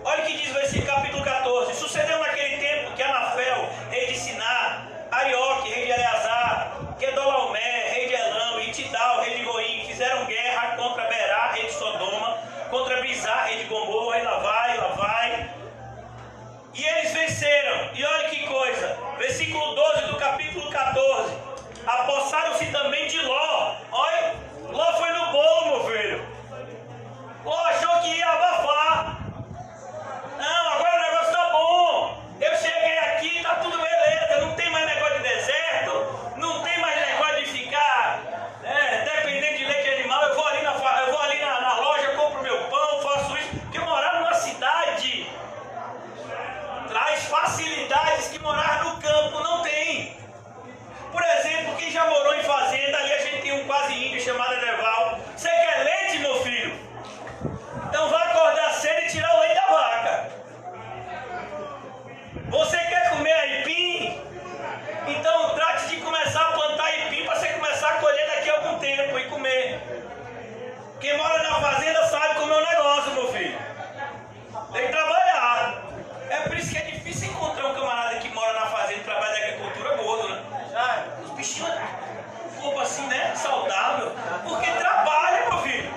Olha o que diz o versículo capítulo 14. Sucedeu naquele tempo que Anafel, rei de Siná, Arioque, rei de Eleazar, Kedorlaomer, rei de Elam, e Tidal, rei de Goim, fizeram guerra contra Berá, rei de Sodoma, contra Bizar, rei de Gomorra, e lá vai. E eles venceram. E olha que coisa. Versículo 12 do capítulo 14. Apossaram-se também de Ló. Olha, Ló foi no bolo, meu filho. Ló achou que ia abafar. Não, agora o negócio tá bom. Eu cheguei aqui, tá tudo beleza. Não tem mais negócio de deserto. Não tem mais negócio de ficar dependendo de leite animal. Eu vou ali na loja, compro meu pão, faço isso. Porque morar numa cidade traz facilidades que morar no campo não tem. Por exemplo, quem já morou em fazenda, ali a gente tem um quase índio chamado Edeval. Você quer leite, meu filho? Então vai acordar cedo e tirar o leite da vaca. Você quer comer aipim? Então trate de começar a plantar aipim para você começar a colher daqui a algum tempo e comer. Quem mora na fazenda sabe como é o negócio, meu filho. Tem que trabalhar. É por isso que é difícil encontrar um camarada que mora na fazenda e trabalha na agricultura gordo, né? Os bichinhos, um corpo assim, né? Saudável. Porque trabalha, meu filho.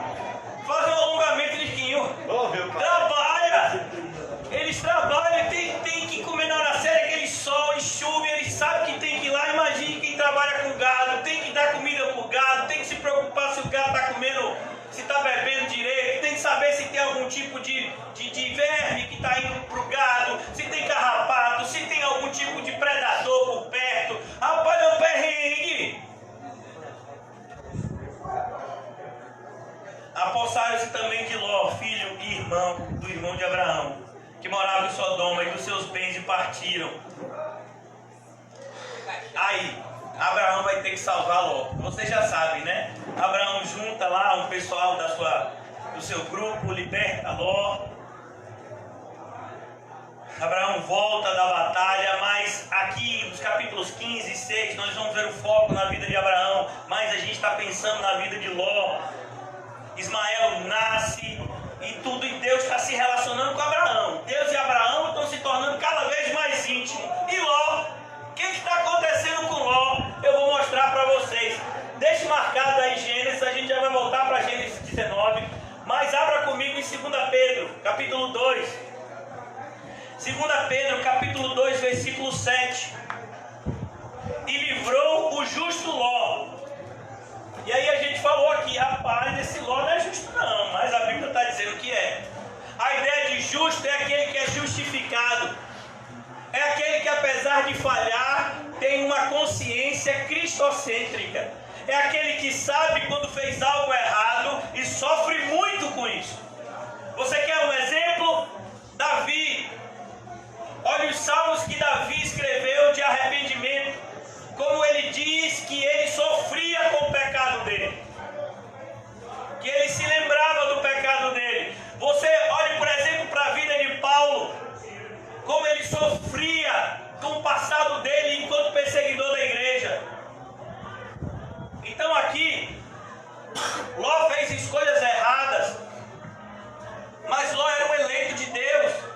Fazem um alongamento de quinho. Trabalha. Eles trabalham, tem que comer na hora certa, aquele sol e chuva, eles sabem que tem que ir lá. Imagine quem trabalha com gado, tem que dar comida pro gado, tem que se preocupar se o gado está comendo, se está bebendo direito, tem que saber se tem algum tipo de verme que está indo pro gado, se tem carrapato, se tem algum tipo de predador por perto. Rapaz, é um perrengue. Apossaram-se também de Ló, filho e irmão do irmão de Abraão, que morava em Sodoma, e dos seus bens e partiram. Aí, Abraão vai ter que salvar Ló. Vocês já sabem, né? Abraão junta lá um pessoal do seu grupo, liberta Ló. Abraão volta da batalha, mas aqui nos capítulos 15 e 6 nós vamos ver o foco na vida de Abraão, mas a gente está pensando na vida de Ló. Ismael nasce e tudo, e Deus está se relacionando com Abraão. Deus e Abraão estão se tornando cada vez mais íntimos. E Ló, o que está acontecendo com Ló? Eu vou mostrar para vocês. Deixe marcado aí Gênesis, a gente já vai voltar para Gênesis 19, mas abra comigo em 2 Pedro, capítulo 2. 2 Pedro, capítulo 2, versículo 7. E livrou o justo Ló. E aí a gente falou aqui, rapaz, esse Ló não é justo não, mas a Bíblia está dizendo que é. A ideia de justo é aquele que é justificado. É aquele que, apesar de falhar, tem uma consciência cristocêntrica. É aquele que sabe quando fez algo errado e sofre muito com isso. Você quer um exemplo? Davi. Olha os salmos que Davi escreveu de arrependimento. Como ele diz que ele sofria com o pecado dele. Que ele se lembrava do pecado dele. Você olhe, por exemplo, para a vida de Paulo. Como ele sofria com o passado dele enquanto perseguidor da igreja. Então aqui, Ló fez escolhas erradas. Mas Ló era um eleito de Deus.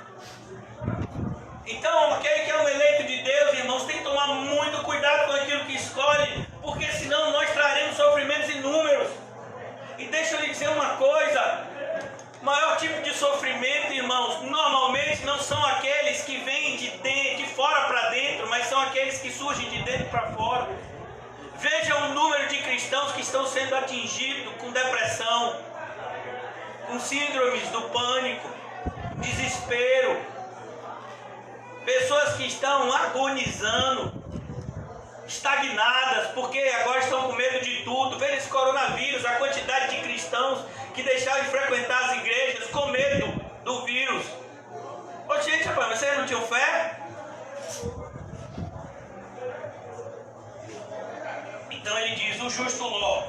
Então, aquele que é um eleito de Deus, irmãos, tem que tomar muito cuidado com aquilo que escolhe, porque senão nós traremos sofrimentos inúmeros. E deixa eu lhe dizer uma coisa: o maior tipo de sofrimento, irmãos, normalmente não são aqueles que vêm de fora para dentro, mas são aqueles que surgem de dentro para fora. Veja o número de cristãos que estão sendo atingidos com depressão, com síndromes do pânico, desespero. Pessoas que estão agonizando, estagnadas, porque agora estão com medo de tudo. Veja esse coronavírus, a quantidade de cristãos que deixaram de frequentar as igrejas com medo do vírus. Ô gente, rapaz, mas vocês não tinham fé? Então ele diz, o justo Ló,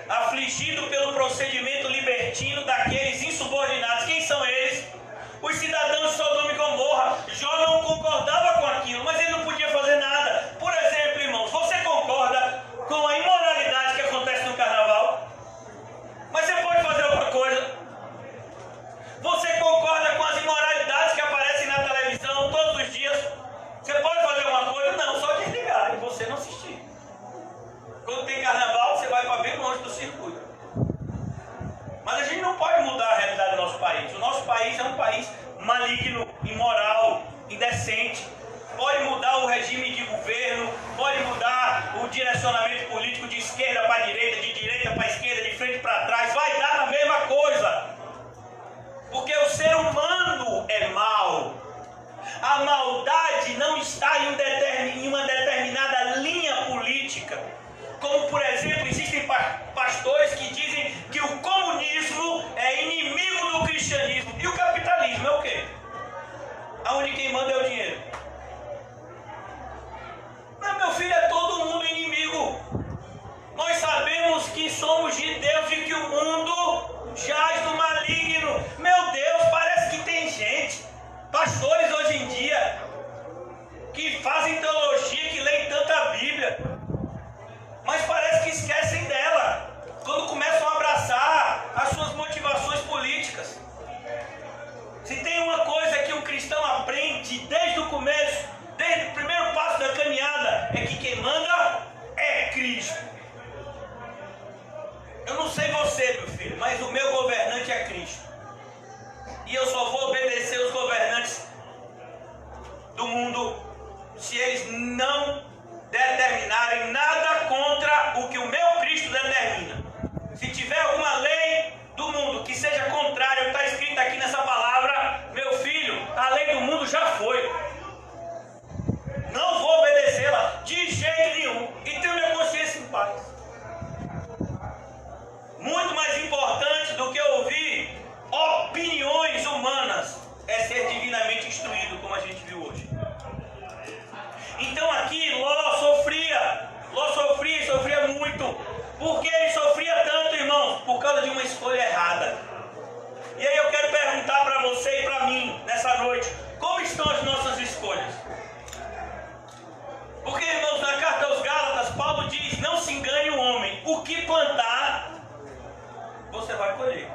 afligido pelo procedimento libertino daqueles insubordinados. Quem são eles? Os cidadãos de Sodoma e Gomorra. Jó não concordava com aquilo, mas ele não podia fazer nada. Por exemplo, irmãos, você concorda com a imoralidade que acontece no carnaval? Mas você pode fazer alguma coisa? Você concorda com as imoralidades que aparecem na televisão todos os dias? Você pode fazer alguma coisa? Não, só desligar e você não assistir. Quando tem carnaval, você vai para bem longe do circuito. Mas a gente não pode mudar a realidade do nosso país. O nosso país é um país maligno, imoral, indecente. Pode mudar o regime de governo, pode mudar o direcionamento político de esquerda para direita, de direita para esquerda, de frente para trás. Vai dar na mesma coisa. Porque o ser humano é mau. A maldade não está em uma determinada linha política. Como, por exemplo, existem pastores que dizem que o comunismo é inimigo do cristianismo. E o capitalismo é o quê? Aonde quem manda é o dinheiro. Mas, meu filho, é todo mundo inimigo. Nós sabemos que somos de Deus e que o mundo jaz do maligno. Meu Deus, parece que tem gente, pastores hoje em dia, que fazem teologia, que leem tanta Bíblia, mas parece que esquecem dela quando começam a abraçar as suas motivações políticas. Se tem uma coisa que um cristão aprende desde o começo, desde o primeiro passo da caminhada, é que quem manda é Cristo. Eu não sei você, meu filho, mas o meu governante é Cristo. E eu só vou obedecer os governantes do mundo se eles não determinarem nada contra o que o meu Cristo determina. Se tiver alguma lei do mundo que seja contrária, está escrito aqui nessa palavra, meu filho, a lei do mundo já foi. Não vou obedecê-la de jeito nenhum e tenho minha consciência em paz. Muito mais importante do que ouvir opiniões humanas é ser divinamente instruído, como a gente viu hoje. Então aqui Ló sofria e sofria muito. Por que ele sofria tanto, irmãos? Por causa de uma escolha errada. E aí eu quero perguntar para você e para mim, nessa noite, como estão as nossas escolhas? Porque, irmãos, na carta aos Gálatas, Paulo diz, não se engane o homem, o que plantar, você vai colher.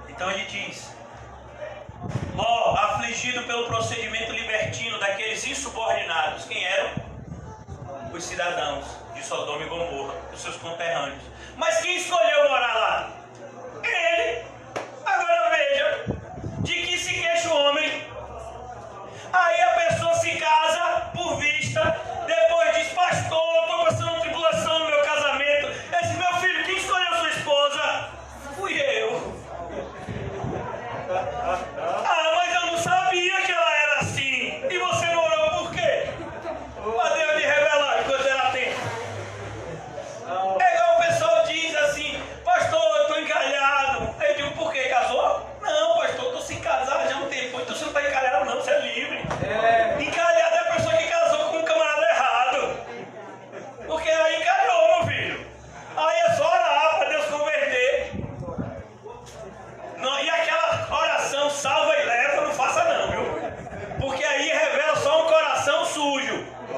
Então ele diz, Ló, afligido pelo procedimento libertino daqueles insubordinados. Quem eram? Os cidadãos de Sodoma e Gomorra, os seus conterrâneos. Mas quem escolheu morar lá? Ele. Agora veja, de que se queixa o homem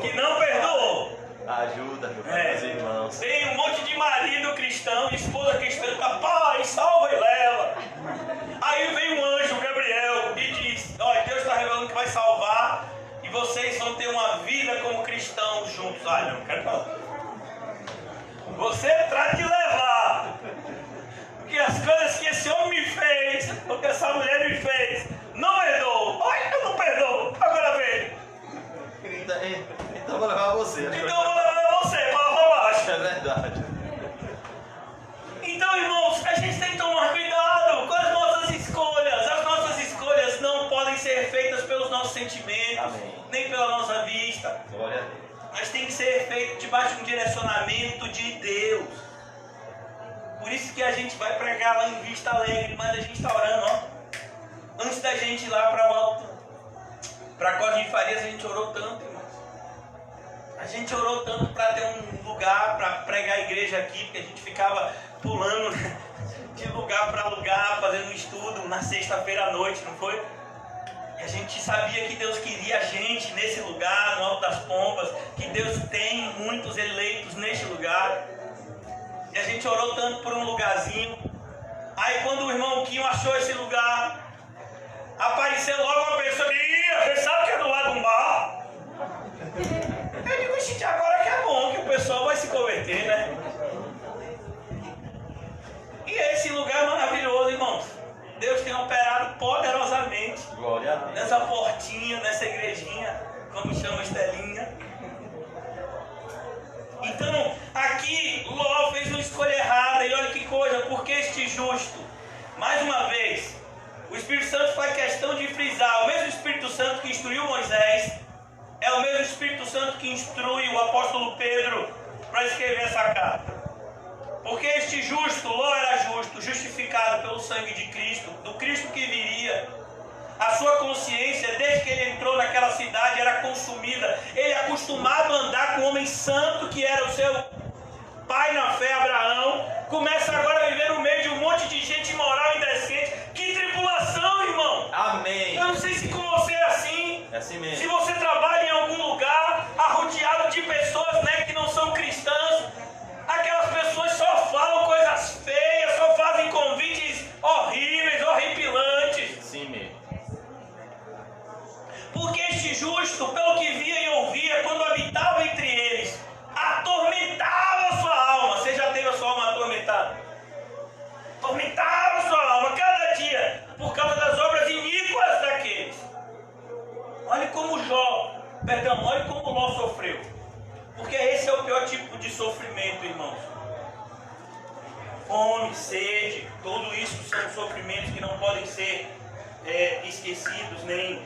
que não perdoou. Ajuda, meus irmãos. Tem um monte de marido cristão, esposa cristã, pai, salva e leva. Aí vem um anjo, Gabriel, e diz: olha, Deus está revelando que vai salvar e vocês vão ter uma vida como cristãos juntos. Ai, não quero falar. Você trata de levar. Porque as coisas que esse homem me fez, ou que essa mulher me fez, não perdoou. Olha, eu não perdoo. Agora vem. Então eu vou levar você. Então eu vou levar você para baixo. É verdade. Então, irmãos, a gente tem que tomar cuidado com as nossas escolhas. As nossas escolhas não podem ser feitas pelos nossos sentimentos, Amém. nem pela nossa vista. Glória a Deus. Mas tem que ser feito debaixo de um direcionamento de Deus. Por isso que a gente vai pregar lá em Vista Alegre, mas a gente está orando, ó. Antes da gente ir lá para o alto, para Cosme de Farias, a gente orou tanto, irmãos. A gente orou tanto para ter um lugar para pregar a igreja aqui, porque a gente ficava pulando de lugar para lugar, fazendo um estudo na sexta-feira à noite, não foi? E a gente sabia que Deus queria a gente nesse lugar, no Alto das Pombas, que Deus tem muitos eleitos neste lugar. E a gente orou tanto por um lugarzinho. Aí quando o irmão Quinho achou esse lugar, apareceu logo uma pessoa que você sabe que é do lado de um bar? Eu digo, gente, agora que é bom, que o pessoal vai se converter, né? E esse lugar é maravilhoso, irmãos. Deus tem operado poderosamente. Glória a Deus. Nessa portinha, nessa igrejinha, como chama Estelinha. Então, aqui Ló fez uma escolha errada. E olha que coisa, porque este justo, mais uma vez, o Espírito Santo faz questão de frisar: o mesmo Espírito Santo que instruiu Moisés é o mesmo Espírito Santo que instrui o apóstolo Pedro para escrever essa carta. Porque este justo, Ló era justo, justificado pelo sangue de Cristo, do Cristo que viria. A sua consciência, desde que ele entrou naquela cidade, era consumida. Ele, acostumado a andar com o homem santo que era o seu pai na fé, Abraão, começa agora a viver no meio de um monte de gente imoral e indecente. Que tribulação, irmão! Amém. Eu não sei se com você é assim. É assim mesmo. Se você trabalha em algum lugar, arrodeado de pessoas, né, que não são cristãs, aquelas pessoas só falam coisas feias, só fazem convites horríveis, horripilantes. Sim mesmo. Porque este justo, pelo que via e ouvia, quando habitava entre eles, atormentava a sua alma. Você já teve a sua alma atormentada? Atormentava a sua alma cada dia, por causa das obras iníquas daqueles. Olha como olha como Ló sofreu. Porque esse é o pior tipo de sofrimento, irmãos. Fome, sede, tudo isso são sofrimentos que não podem ser esquecidos, nem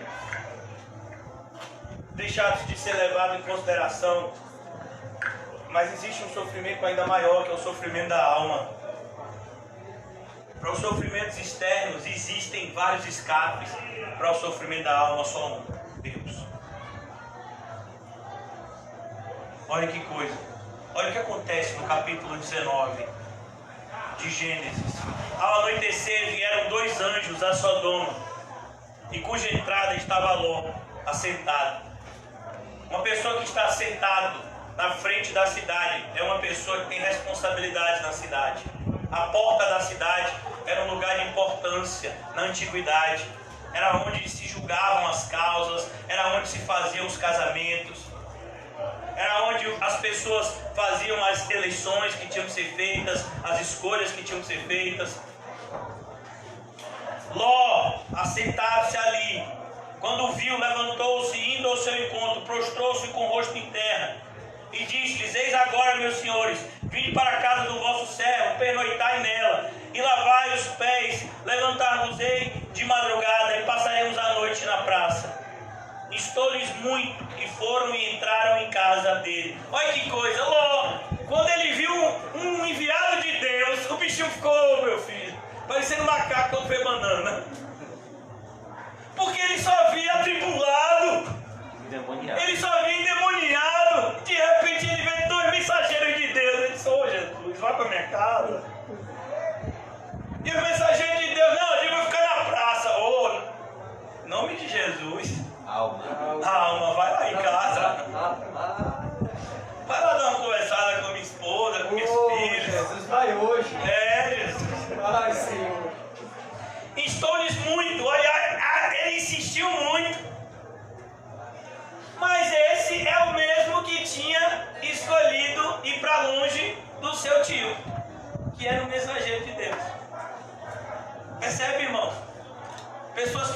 deixados de ser levados em consideração. Mas existe um sofrimento ainda maior, que é o sofrimento da alma. Para os sofrimentos externos existem vários escapes. Para o sofrimento da alma, só um: Deus. Olha que coisa. Olha o que acontece no capítulo 19 de Gênesis. Ao anoitecer vieram 2 anjos a Sodoma, e cuja entrada estava Ló assentado. Uma pessoa que está assentado na frente da cidade é uma pessoa que tem responsabilidade na cidade. A porta da cidade era um lugar de importância na antiguidade. Era onde se julgavam as causas, era onde se faziam os casamentos, era onde as pessoas faziam as eleições que tinham que ser feitas, as escolhas que tinham que ser feitas. Ló, assentado-se ali, quando viu, levantou-se, indo ao seu encontro, prostrou-se com o rosto em terra, e disse-lhes: eis agora, meus senhores, vinde para a casa do vosso servo, pernoitai nela, e lavai os pés, levantar-vos-ei de madrugada, e passaremos a noite na praça. Instou-lhes muito, e foram e entraram em casa dele. Olha que coisa, Ló, quando ele viu um enviado de Deus, o bichinho ficou, meu filho, parecendo macaco quando foi banana. Porque ele só via atribulado, ele só via endemoniado. De repente ele vê 2 mensageiros de Deus. Ele disse: ô Jesus, vai para minha casa. E o mensageiro de Deus: não, eu vou ficar na praça. Ô, em nome de Jesus, Alma. a alma vai lá em casa.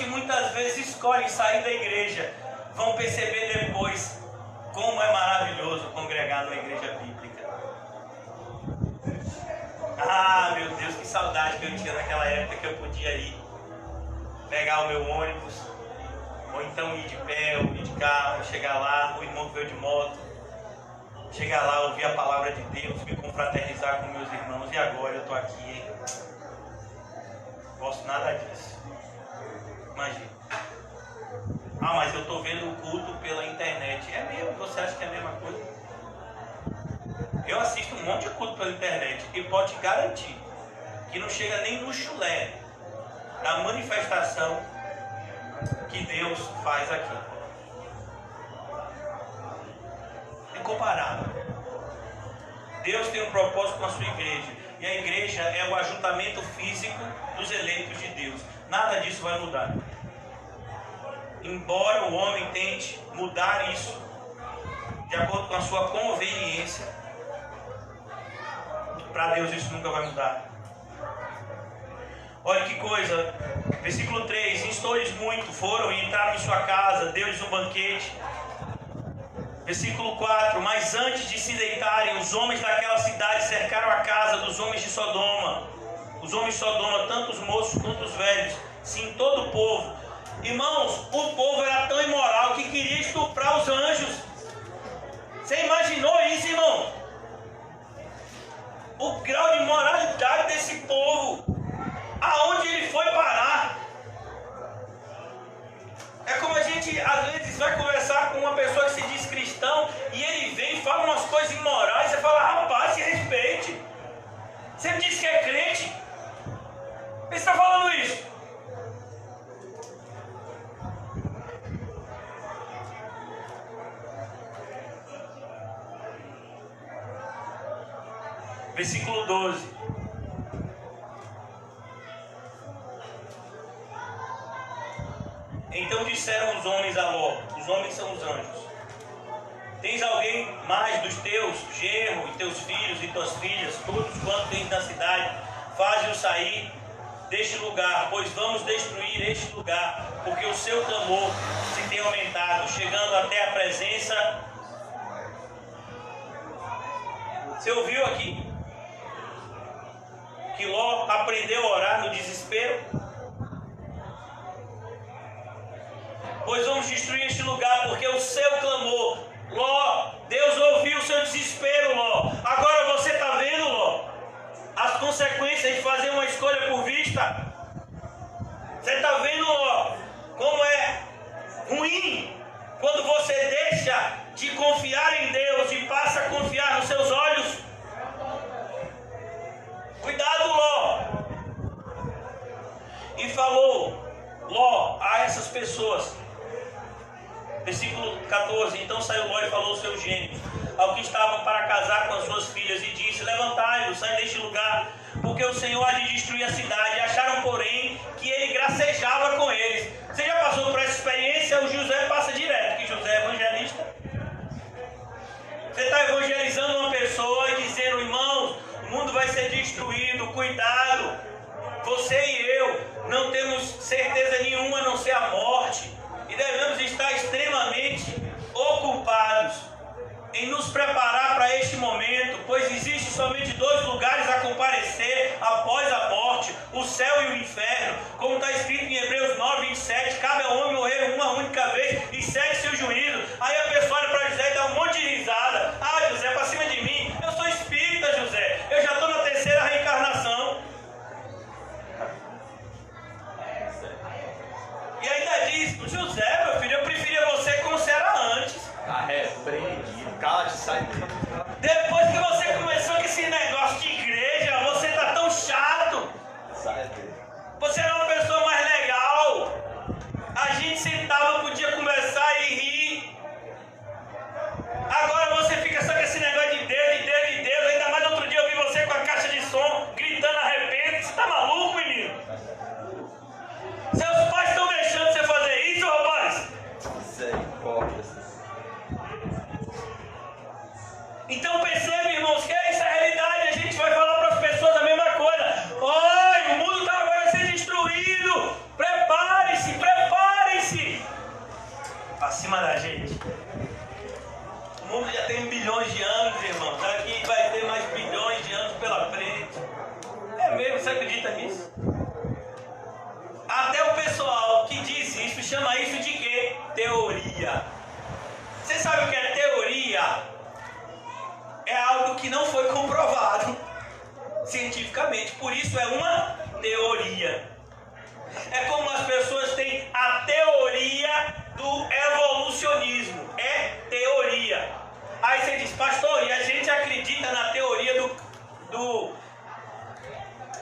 muitas vezes escolhem sair da igreja vão perceber depois como é maravilhoso congregar numa igreja bíblica. Ah, meu Deus, que saudade que eu tinha naquela época que eu podia ir pegar o meu ônibus, ou então ir de pé, ou ir de carro, chegar lá, o irmão veio de moto, chegar lá, ouvir a palavra de Deus, me confraternizar com meus irmãos, e agora eu estou aqui, não gosto nada disso. Imagina. Ah, mas eu estou vendo o culto pela internet. É mesmo? Você acha que é a mesma coisa? Eu assisto um monte de culto pela internet e pode te garantir que não chega nem no chulé da manifestação que Deus faz aqui. Incomparável. Deus tem um propósito com a sua igreja, e a igreja é o ajuntamento físico dos eleitos de Deus. Nada disso vai mudar. Embora o homem tente mudar isso de acordo com a sua conveniência, para Deus isso nunca vai mudar. Olha que coisa, versículo 3: instou-lhes muito, foram e entraram em sua casa, deu-lhes um banquete. Versículo 4: mas antes de se deitarem, os homens daquela cidade cercaram a casa dos homens de Sodoma. Os homens de Sodoma, tanto os moços quanto os velhos, sim, todo o povo. Irmãos, o povo era tão imoral que queria estuprar os anjos. Você imaginou isso, irmão? O grau de moralidade desse povo, aonde ele foi parar? É como a gente às vezes vai conversar com uma pessoa que se diz cristão e ele vem e fala umas coisas imorais. Você fala: rapaz, se respeite. Você me diz que é crente, por que você está falando isso? Versículo 12: então disseram os homens a Ló, os homens são os anjos: tens alguém mais dos teus genros, e teus filhos e tuas filhas, todos quantos tens na cidade, faze-os sair deste lugar, pois vamos destruir este lugar, porque o seu clamor se tem aumentado, chegando até a presença. Você ouviu aqui que Ló aprendeu a orar no desespero? Pois vamos destruir este lugar, porque o seu clamor, Ló, Deus ouviu o seu desespero, Ló. Agora você está vendo, Ló, as consequências de fazer uma escolha por vista? Você está vendo, Ló, como é ruim quando você deixa de confiar em Deus e passa a confiar nos seus olhos? Cuidado, Ló. E falou Ló a essas pessoas. Versículo 14: então saiu Ló e falou aos seus gêmeos, ao que estavam para casar com as suas filhas, e disse: levantai-vos, sai deste lugar, porque o Senhor há de destruir a cidade. E acharam, porém, que ele gracejava com eles. Você já passou por essa experiência? O José passa direto, que José é evangelista. Você está evangelizando uma pessoa e dizendo: irmãos, o mundo vai ser destruído, cuidado. Você e eu não temos certeza nenhuma a não ser a morte, e devemos estar extremamente ocupados em nos preparar para este momento, pois existe somente 2 lugares a comparecer após a morte: o céu e o inferno. Como está escrito em Hebreus 9:27, cabe ao homem morrer uma única vez e segue seu juízo. Aí a pessoa olha para José e dá um monte de risada: ah, José, para cima de mim, eu sou espírita, José, eu já estou na 3ª reencarnação. E ainda diz: José, meu filho, eu preferia você como você era antes. Arrepreendido, cala-te, sai. Depois que você começou com esse negócio de igreja, você tá tão chato. Sai dele. Você era uma pessoa mais legal. A gente sentava, podia conversar e rir. Agora você fica só com esse negócio de Deus, de Deus, de Deus. Ainda mais outro dia eu vi você com a caixa de som, gritando arrepende. Você tá maluco, menino? Seus pais estão deixando você fazer isso, rapaz? Misericórdia. Então percebe, irmãos, que essa é a realidade. A gente vai falar para as pessoas a mesma coisa: oi, o mundo vai ser destruído. Prepare-se, prepare-se. bilhões de anos, irmãos. Aqui vai ter mais bilhões de anos pela frente. É mesmo, você acredita nisso? Até o pessoal que diz isso chama isso de quê? Teoria. Você sabe o que é teoria? É algo que não foi comprovado cientificamente. Por isso é uma teoria. É como as pessoas têm a teoria do evolucionismo. É teoria. Aí você diz, pastor, e a gente acredita na teoria do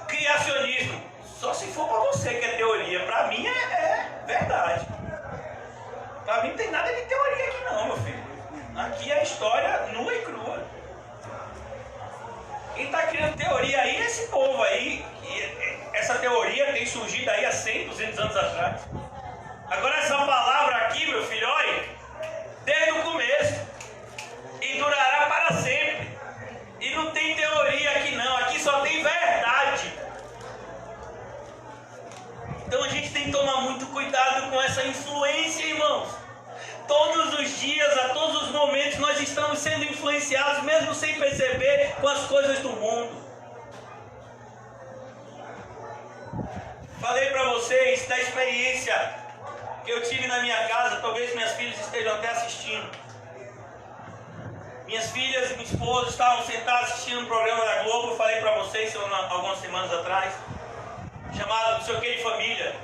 criacionismo. Só se for para você que é teoria. Para mim é verdade. Para mim não tem nada de teoria aqui não, meu filho. Aqui é história nua e crua. Quem está criando teoria aí é esse povo aí. Essa teoria tem surgido aí há 100, 200 anos atrás. Agora essa palavra aqui, meu filho, olha, desde o começo. E durará para sempre. E não tem teoria aqui não. Aqui só tem verdade. Então a gente tem que tomar muito cuidado com essa influência, irmãos. Todos os dias, a todos os momentos, nós estamos sendo influenciados, mesmo sem perceber, com as coisas do mundo. Falei para vocês da experiência que eu tive na minha casa, talvez minhas filhas estejam até assistindo. Minhas filhas e minha esposa estavam sentadas assistindo um programa da Globo, eu falei para vocês algumas semanas atrás, chamado Não sei o que de Família.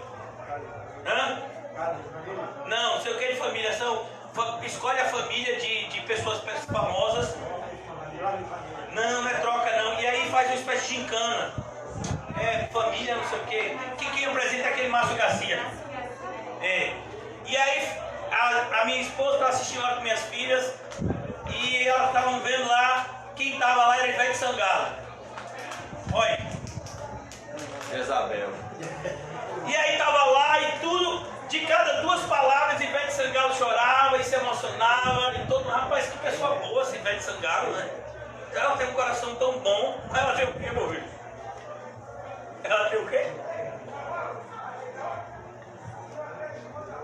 Hã? Não, não sei o que de família. Escolhe a família de pessoas famosas. Não é troca não. E aí faz uma espécie de gincana. É, família, não sei o que. Quem apresenta é aquele Márcio Garcia. É. E aí a minha esposa estava assistindo lá com minhas filhas. E elas estavam vendo lá. Quem estava lá era Ivete Sangalo. Olha. Isabel. E aí estava lá e tudo. De cada duas palavras, Ivete Sangalo chorava e se emocionava. E todo mundo, rapaz, que pessoa boa essa Ivete Sangalo, né? Ela tem um coração tão bom. Ela tem o quê, meu filho? Ela tem o quê?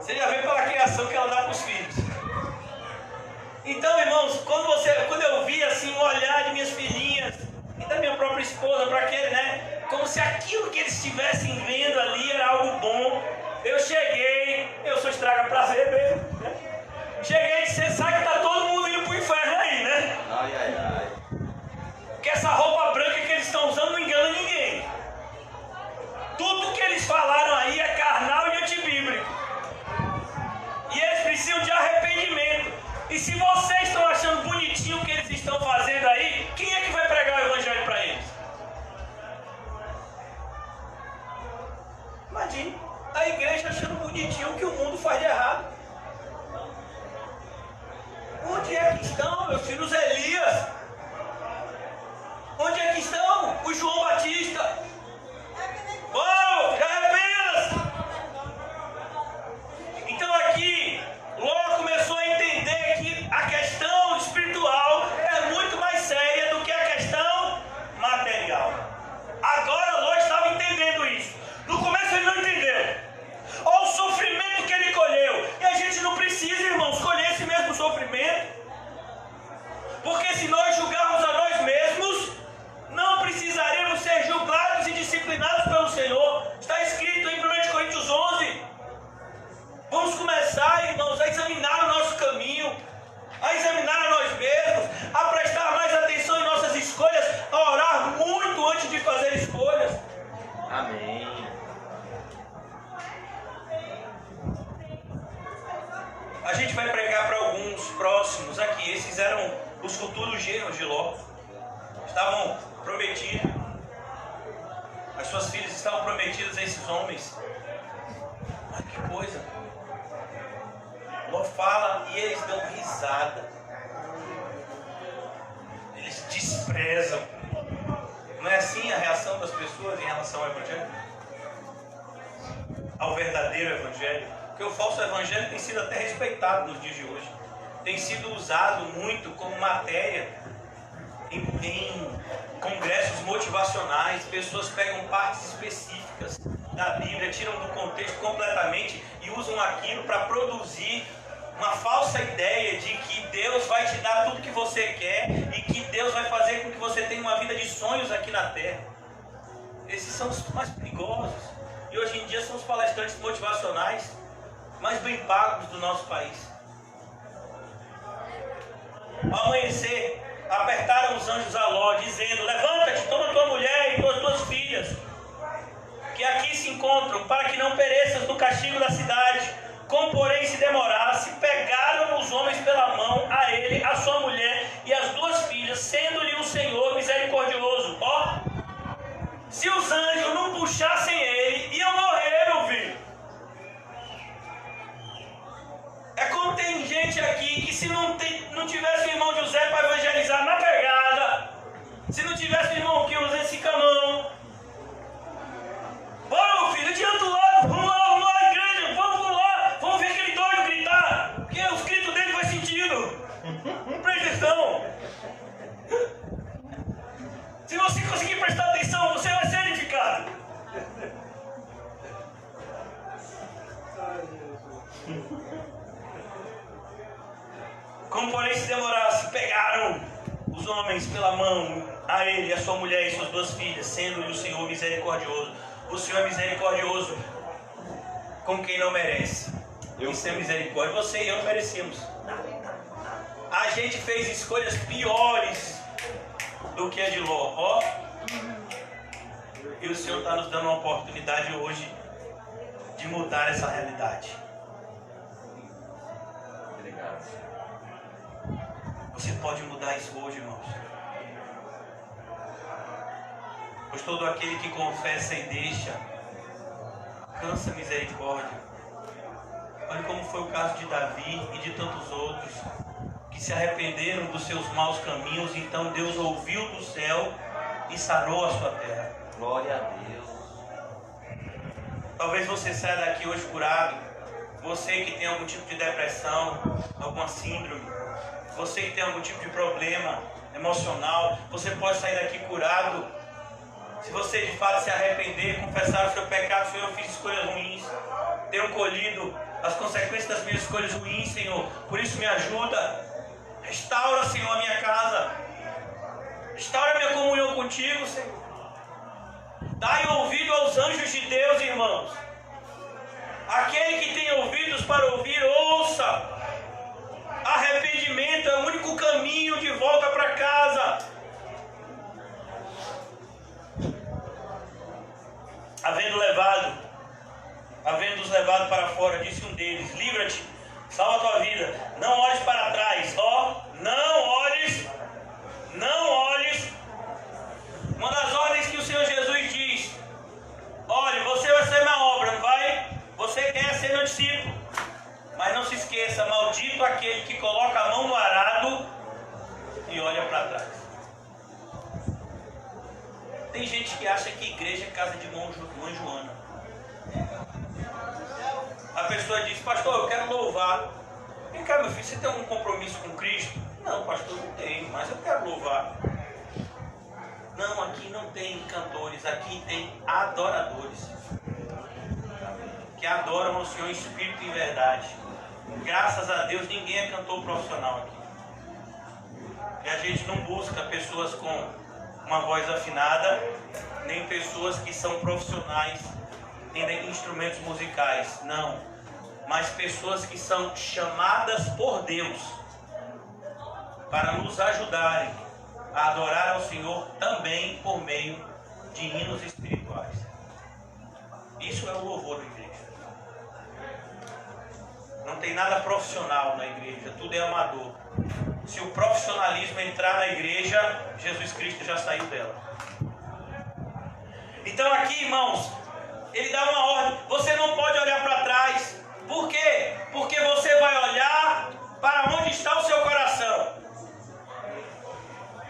Você já vê pela criação que ela dá para os filhos. Então, irmãos, quando eu vi assim o olhar de minhas filhinhas e da minha própria esposa para aquele, né? Como se aquilo que eles estivessem vendo ali era algo bom. Eu cheguei, eu sou estraga prazer mesmo, né? Cheguei e disse, você sabe que tá todo mundo indo pro inferno aí, né? Ai, ai, ai. Porque essa roupa branca que eles estão usando não engana ninguém. Tudo que eles falaram aí é carnal e antibíblico. E eles precisam de arrependimento. E se vocês estão achando bonitinho o que eles estão fazendo aí, quem é que vai pregar o evangelho para eles? Imagine. A igreja achando bonitinho o que o mundo faz de errado. Onde é que estão, meus filhos, os Elias? Onde é que estão os João Batista? Oh, já arrependa-se! Então aqui, Ló começou a entender que a questão espiritual é muito mais séria do que a questão material. Agora Ló estava entendendo isso. No começo ele não entendeu. Olha o sofrimento que ele colheu. E a gente não precisa, irmãos, colher esse mesmo sofrimento. Porque se nós julgarmos a nós mesmos, não precisaremos ser julgados e disciplinados pelo Senhor. Está escrito em 1 Coríntios 11. Vamos começar, irmãos, a examinar o nosso caminho, a examinar a nós mesmos, a prestar mais atenção em nossas escolhas, a orar muito antes de fazer escolhas. Amém. A gente vai pregar para alguns próximos aqui. Esses eram os futuros genros de Ló. Estavam prometidos. As suas filhas estavam prometidas a esses homens. Ah, que coisa. Ló fala e eles dão risada. Eles desprezam. Não é assim a reação das pessoas em relação ao Evangelho? Ao verdadeiro Evangelho? Porque o falso evangelho tem sido até respeitado nos dias de hoje. Tem sido usado muito como matéria em congressos motivacionais. Pessoas pegam partes específicas da Bíblia, tiram do contexto completamente e usam aquilo para produzir uma falsa ideia de que Deus vai te dar tudo que você quer e que Deus vai fazer com que você tenha uma vida de sonhos aqui na terra. Esses são os mais perigosos. E hoje em dia são os palestrantes motivacionais mais bem pagos do nosso país. Ao amanhecer, apertaram os anjos a Ló, dizendo: levanta-te, toma tua mulher e tuas filhas, que aqui se encontram, para que não pereças no castigo da cidade. Como porém se demorasse, pegaram os homens pela mão, a ele, a sua mulher e as 2 filhas, sendo-lhe o Senhor misericordioso. Ó, se os anjos não puxassem ele, iam morrer, meu filho. É como tem gente aqui que se não tivesse o irmão José para evangelizar na pegada, se não tivesse o irmão que usa esse canão, bora, meu filho, adianta o lado, vamos lá, igreja, vamos lá, vamos ver aquele doido gritar, porque os gritos dele faz sentido. Presta atenção. Se você conseguir prestar atenção, você vai ser edificado. Como porém se demorasse, pegaram os homens pela mão, a ele, a sua mulher e suas 2 filhas, sendo-lhe o Senhor misericordioso. O Senhor é misericordioso com quem não merece. Isso é misericórdia. Você e eu não merecíamos. A gente fez escolhas piores do que a de Ló. Ó, e o Senhor está nos dando uma oportunidade hoje de mudar essa realidade. Você pode mudar isso hoje, irmãos. Pois todo aquele que confessa e deixa alcança misericórdia. Olha como foi o caso de Davi e de tantos outros que se arrependeram dos seus maus caminhos. Então Deus ouviu do céu e sarou a sua terra. Glória a Deus. Talvez você saia daqui hoje curado. Você que tem algum tipo de depressão, alguma síndrome, você que tem algum tipo de problema emocional, você pode sair daqui curado. Se você de fato se arrepender, confessar o seu pecado: Senhor, eu fiz escolhas ruins, tenho colhido as consequências das minhas escolhas ruins, Senhor, por isso me ajuda. Restaura, Senhor, a minha casa, restaura a minha comunhão contigo, Senhor. Dai ouvido aos anjos de Deus, irmãos. Aquele que tem ouvidos para ouvir, ouça. Arrependimento é o único caminho de volta para casa. Havendo-os levado para fora, disse um deles: livra-te, salva a tua vida, não olhes para trás. Ó, não olhes. Uma das ordens que o Senhor Jesus diz: olhe, você vai ser minha obra, não vai? Você quer ser meu discípulo, mas não se esqueça: maldito aquele que coloca a mão no arado e olha para trás. Tem gente que acha que igreja é casa de mãe Joana. A pessoa diz: pastor, eu quero louvar. Vem cá, meu filho, você tem algum compromisso com Cristo? Não, pastor, não tenho, mas eu quero louvar. Não, aqui não tem cantores, aqui tem adoradores que adoram ao Senhor em espírito e em verdade. Graças a Deus ninguém é cantor profissional aqui. E a gente não busca pessoas com uma voz afinada, nem pessoas que são profissionais em instrumentos musicais, não. Mas pessoas que são chamadas por Deus para nos ajudarem a adorar ao Senhor também por meio de hinos espirituais. Isso é o louvor da igreja. Não tem nada profissional na igreja, tudo é amador. Se o profissionalismo entrar na igreja, Jesus Cristo já saiu dela. Então aqui, irmãos, ele dá uma ordem: você não pode olhar para trás. Por quê? Porque você vai olhar para onde está o seu coração.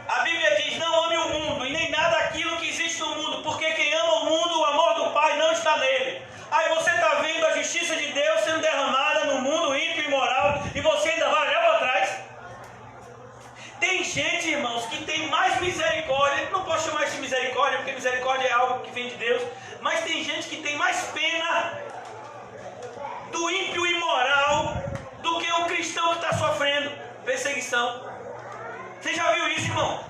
A Bíblia diz: não ame o mundo e nem nada aquilo que existe no mundo, porque quem ama o mundo, o amor do Pai não está nele. Aí você está vendo a justiça de Deus sendo derramada no mundo ímpio e imoral, e você ainda vai olhar para trás? Tem gente, irmãos, que tem mais misericórdia. Não posso chamar isso de misericórdia, porque misericórdia é algo que vem de Deus. Mas tem gente que tem mais pena do ímpio e imoral do que o cristão cristão que está sofrendo perseguição. Você já viu isso, irmão?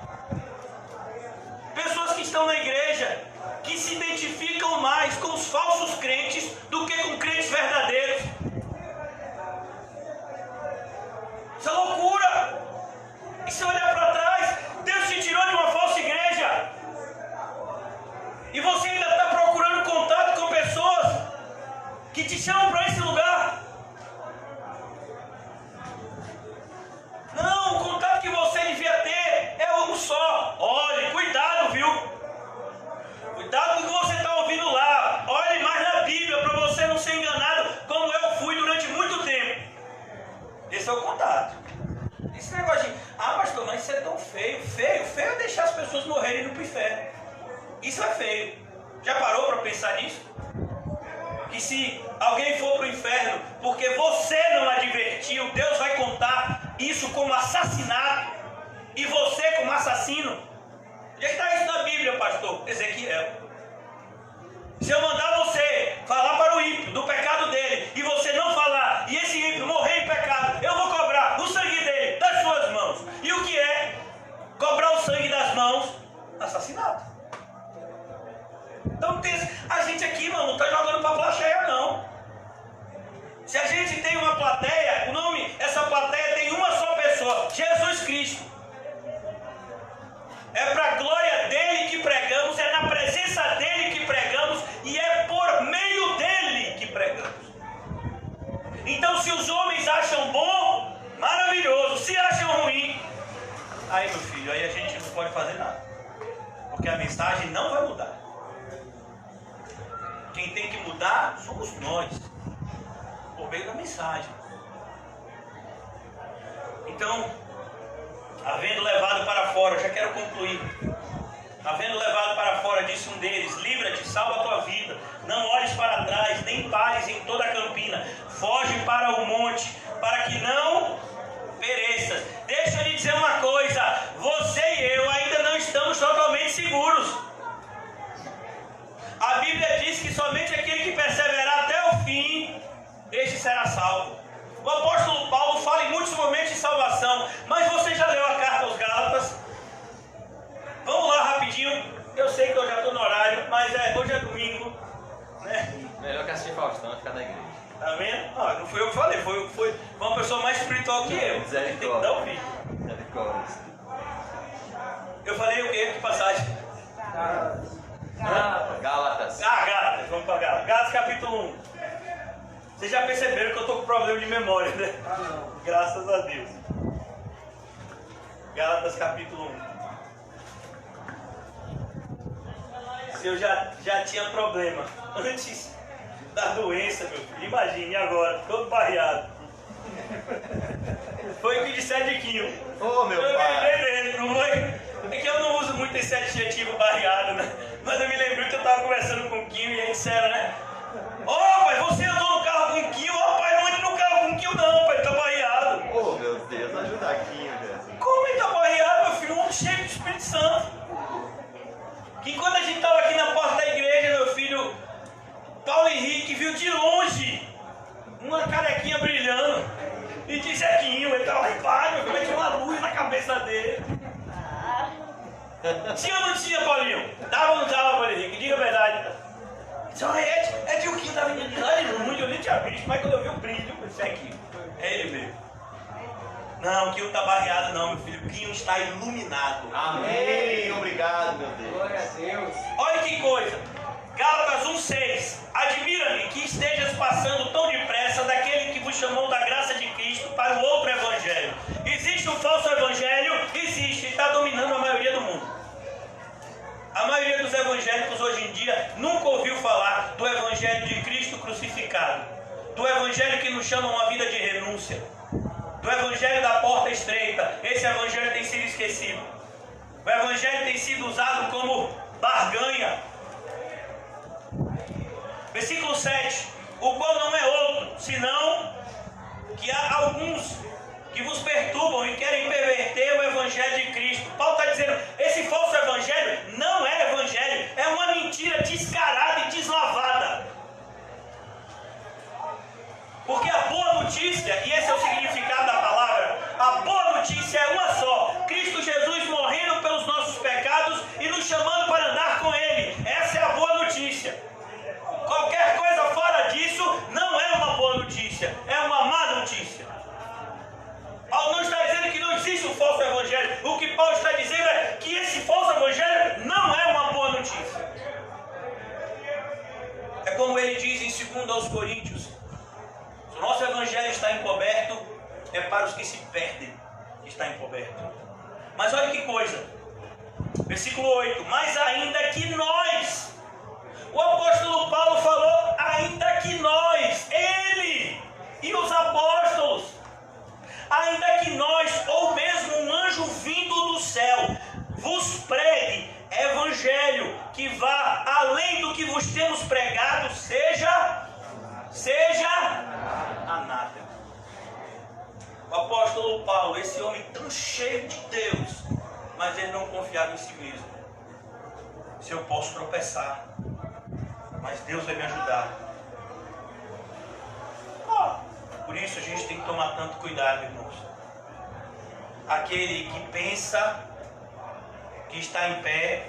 Pessoas que estão na igreja, que se identificam mais com os falsos crentes do que com crentes verdadeiros. Isso é loucura. E se olhar para trás, Deus te tirou de uma falsa igreja. E você ainda está procurando contato com pessoas que te chamam para esse lugar. Não, o contato que você devia ter é um só. Olhe, cuidado, viu? Cuidado com o que você está ouvindo lá. Olhe mais na Bíblia para você não ser enganado, como eu fui durante muito tempo. Esse é o contato. Esse negócio de, pastor, mas isso é tão feio. Feio é deixar as pessoas morrerem no inferno. Isso é feio. Já parou para pensar nisso? Que se alguém for para o inferno porque você não advertiu, Deus vai contar isso como assassinato e você como assassino. Onde é que está isso na Bíblia, pastor? Ezequiel. Se eu mandar você falar para o ímpio do pecado dele e você não falar, e esse ímpio morrer em pecado, eu vou cobrar o sangue dele das suas mãos. E o que é cobrar o sangue das mãos? Assassinato. Então a gente aqui, irmão, não está jogando para a plateia, não. Se a gente tem uma plateia, essa plateia tem uma só pessoa, Jesus Cristo. É para a glória dele que pregamos, é na presença dele que pregamos e é por meio dele que pregamos. Então, se os homens acham bom, maravilhoso. Se acham ruim, aí, meu filho, aí a gente não pode fazer nada, porque a mensagem não vai mudar. Quem tem que mudar somos nós, por meio da mensagem. Então, havendo levado para fora, já quero concluir. Havendo levado para fora, disse um deles: livra-te, salva a tua vida, não olhes para trás, nem pares em toda a campina, foge para o monte, para que não pereças. Deixa eu lhe dizer uma coisa: você e eu ainda não estamos totalmente seguros. A Bíblia diz que somente aquele que perseverar até o fim, este será salvo. O apóstolo Paulo fala em muitos momentos de salvação, mas você já leu a carta aos Gálatas? Vamos lá rapidinho. Eu sei que eu já estou no horário, mas hoje é domingo, né? Melhor que assistir Faustão, ficar na igreja. Tá vendo? Não foi eu que falei, foi uma pessoa mais espiritual que eu. Tem que dar o vídeo. Eu falei o quê? Que passagem? Gálatas. Gálatas, vamos para Gálatas. Gálatas capítulo 1. Vocês já perceberam que eu estou com problema de memória, né? Graças a Deus. Gálatas capítulo 1. Se eu já tinha problema antes da doença, meu filho, imagine agora, todo barreado. Foi o que disse Ediquinho. Ô, meu eu pai. me lembrei dele, não foi? É que eu não uso muito esse adjetivo barreado, né? Mas eu me lembrei que eu estava conversando com o Quinho e aí disseram, né? Ô, pai, você andou no carro com o Quinho? Ô, pai, não ande no carro com o Quinho não, pai, ele tá barreado. Oh, meu Deus, ajuda aqui, velho. Como ele tá barreado, meu filho? Um homem cheio do Espírito Santo. Que quando a gente estava aqui na porta da igreja, meu filho, Paulo Henrique viu de longe uma carequinha brilhando e disse: Quinho, ele estava lá embaixo, meu filho, tinha uma luz na cabeça dele. Tinha ou não tinha, Paulinho? Dava ou não dava, Paulo Henrique? Diga a verdade. Só é de o Quinho estava indo lá de longe, eu nem tinha visto, mas quando eu vi o brilho, eu disse: Quinho, é ele mesmo. Não, o Quinho está barreado não, meu filho, o Quinho está iluminado. Amém, obrigado, meu Deus. Glória a Deus. Olha que coisa. Gálatas 1,6. Admira-me que estejas passando tão depressa daquele que vos chamou da graça de Cristo para o outro evangelho. Existe um falso evangelho? Existe, e está dominando a maioria do mundo. A maioria dos evangélicos hoje em dia nunca ouviu falar do evangelho de Cristo crucificado, do evangelho que nos chama a uma vida de renúncia, do evangelho da porta estreita. Esse evangelho tem sido esquecido. O evangelho tem sido usado como barganha. Versículo 7. O qual não é outro, senão que há alguns que vos perturbam e querem perverter o evangelho de Cristo. Paulo está dizendo: esse falso evangelho não é evangelho, é uma mentira descarada e deslavada. Porque a boa notícia, e esse é o significado chamando para andar com Ele. Essa é a boa notícia. Qualquer coisa fora disso não é uma boa notícia, é uma má notícia. Paulo não está dizendo que não existe um falso evangelho. O que Paulo está dizendo é que esse falso evangelho não é uma boa notícia. É como ele diz em 2 aos Coríntios: se o nosso evangelho está encoberto, é para os que se perdem que está encoberto. Mas olha que coisa, versículo 8: mas ainda que nós, o apóstolo Paulo falou, ainda que nós, ele e os apóstolos, ainda que nós, ou mesmo um anjo vindo do céu, vos pregue evangelho que vá além do que vos temos pregado, seja anátema. O apóstolo Paulo, esse homem tão cheio de Deus, mas ele não confiava em si mesmo. Se eu posso tropeçar, mas Deus vai me ajudar. Por isso a gente tem que tomar tanto cuidado, irmãos. Aquele que pensa que está em pé,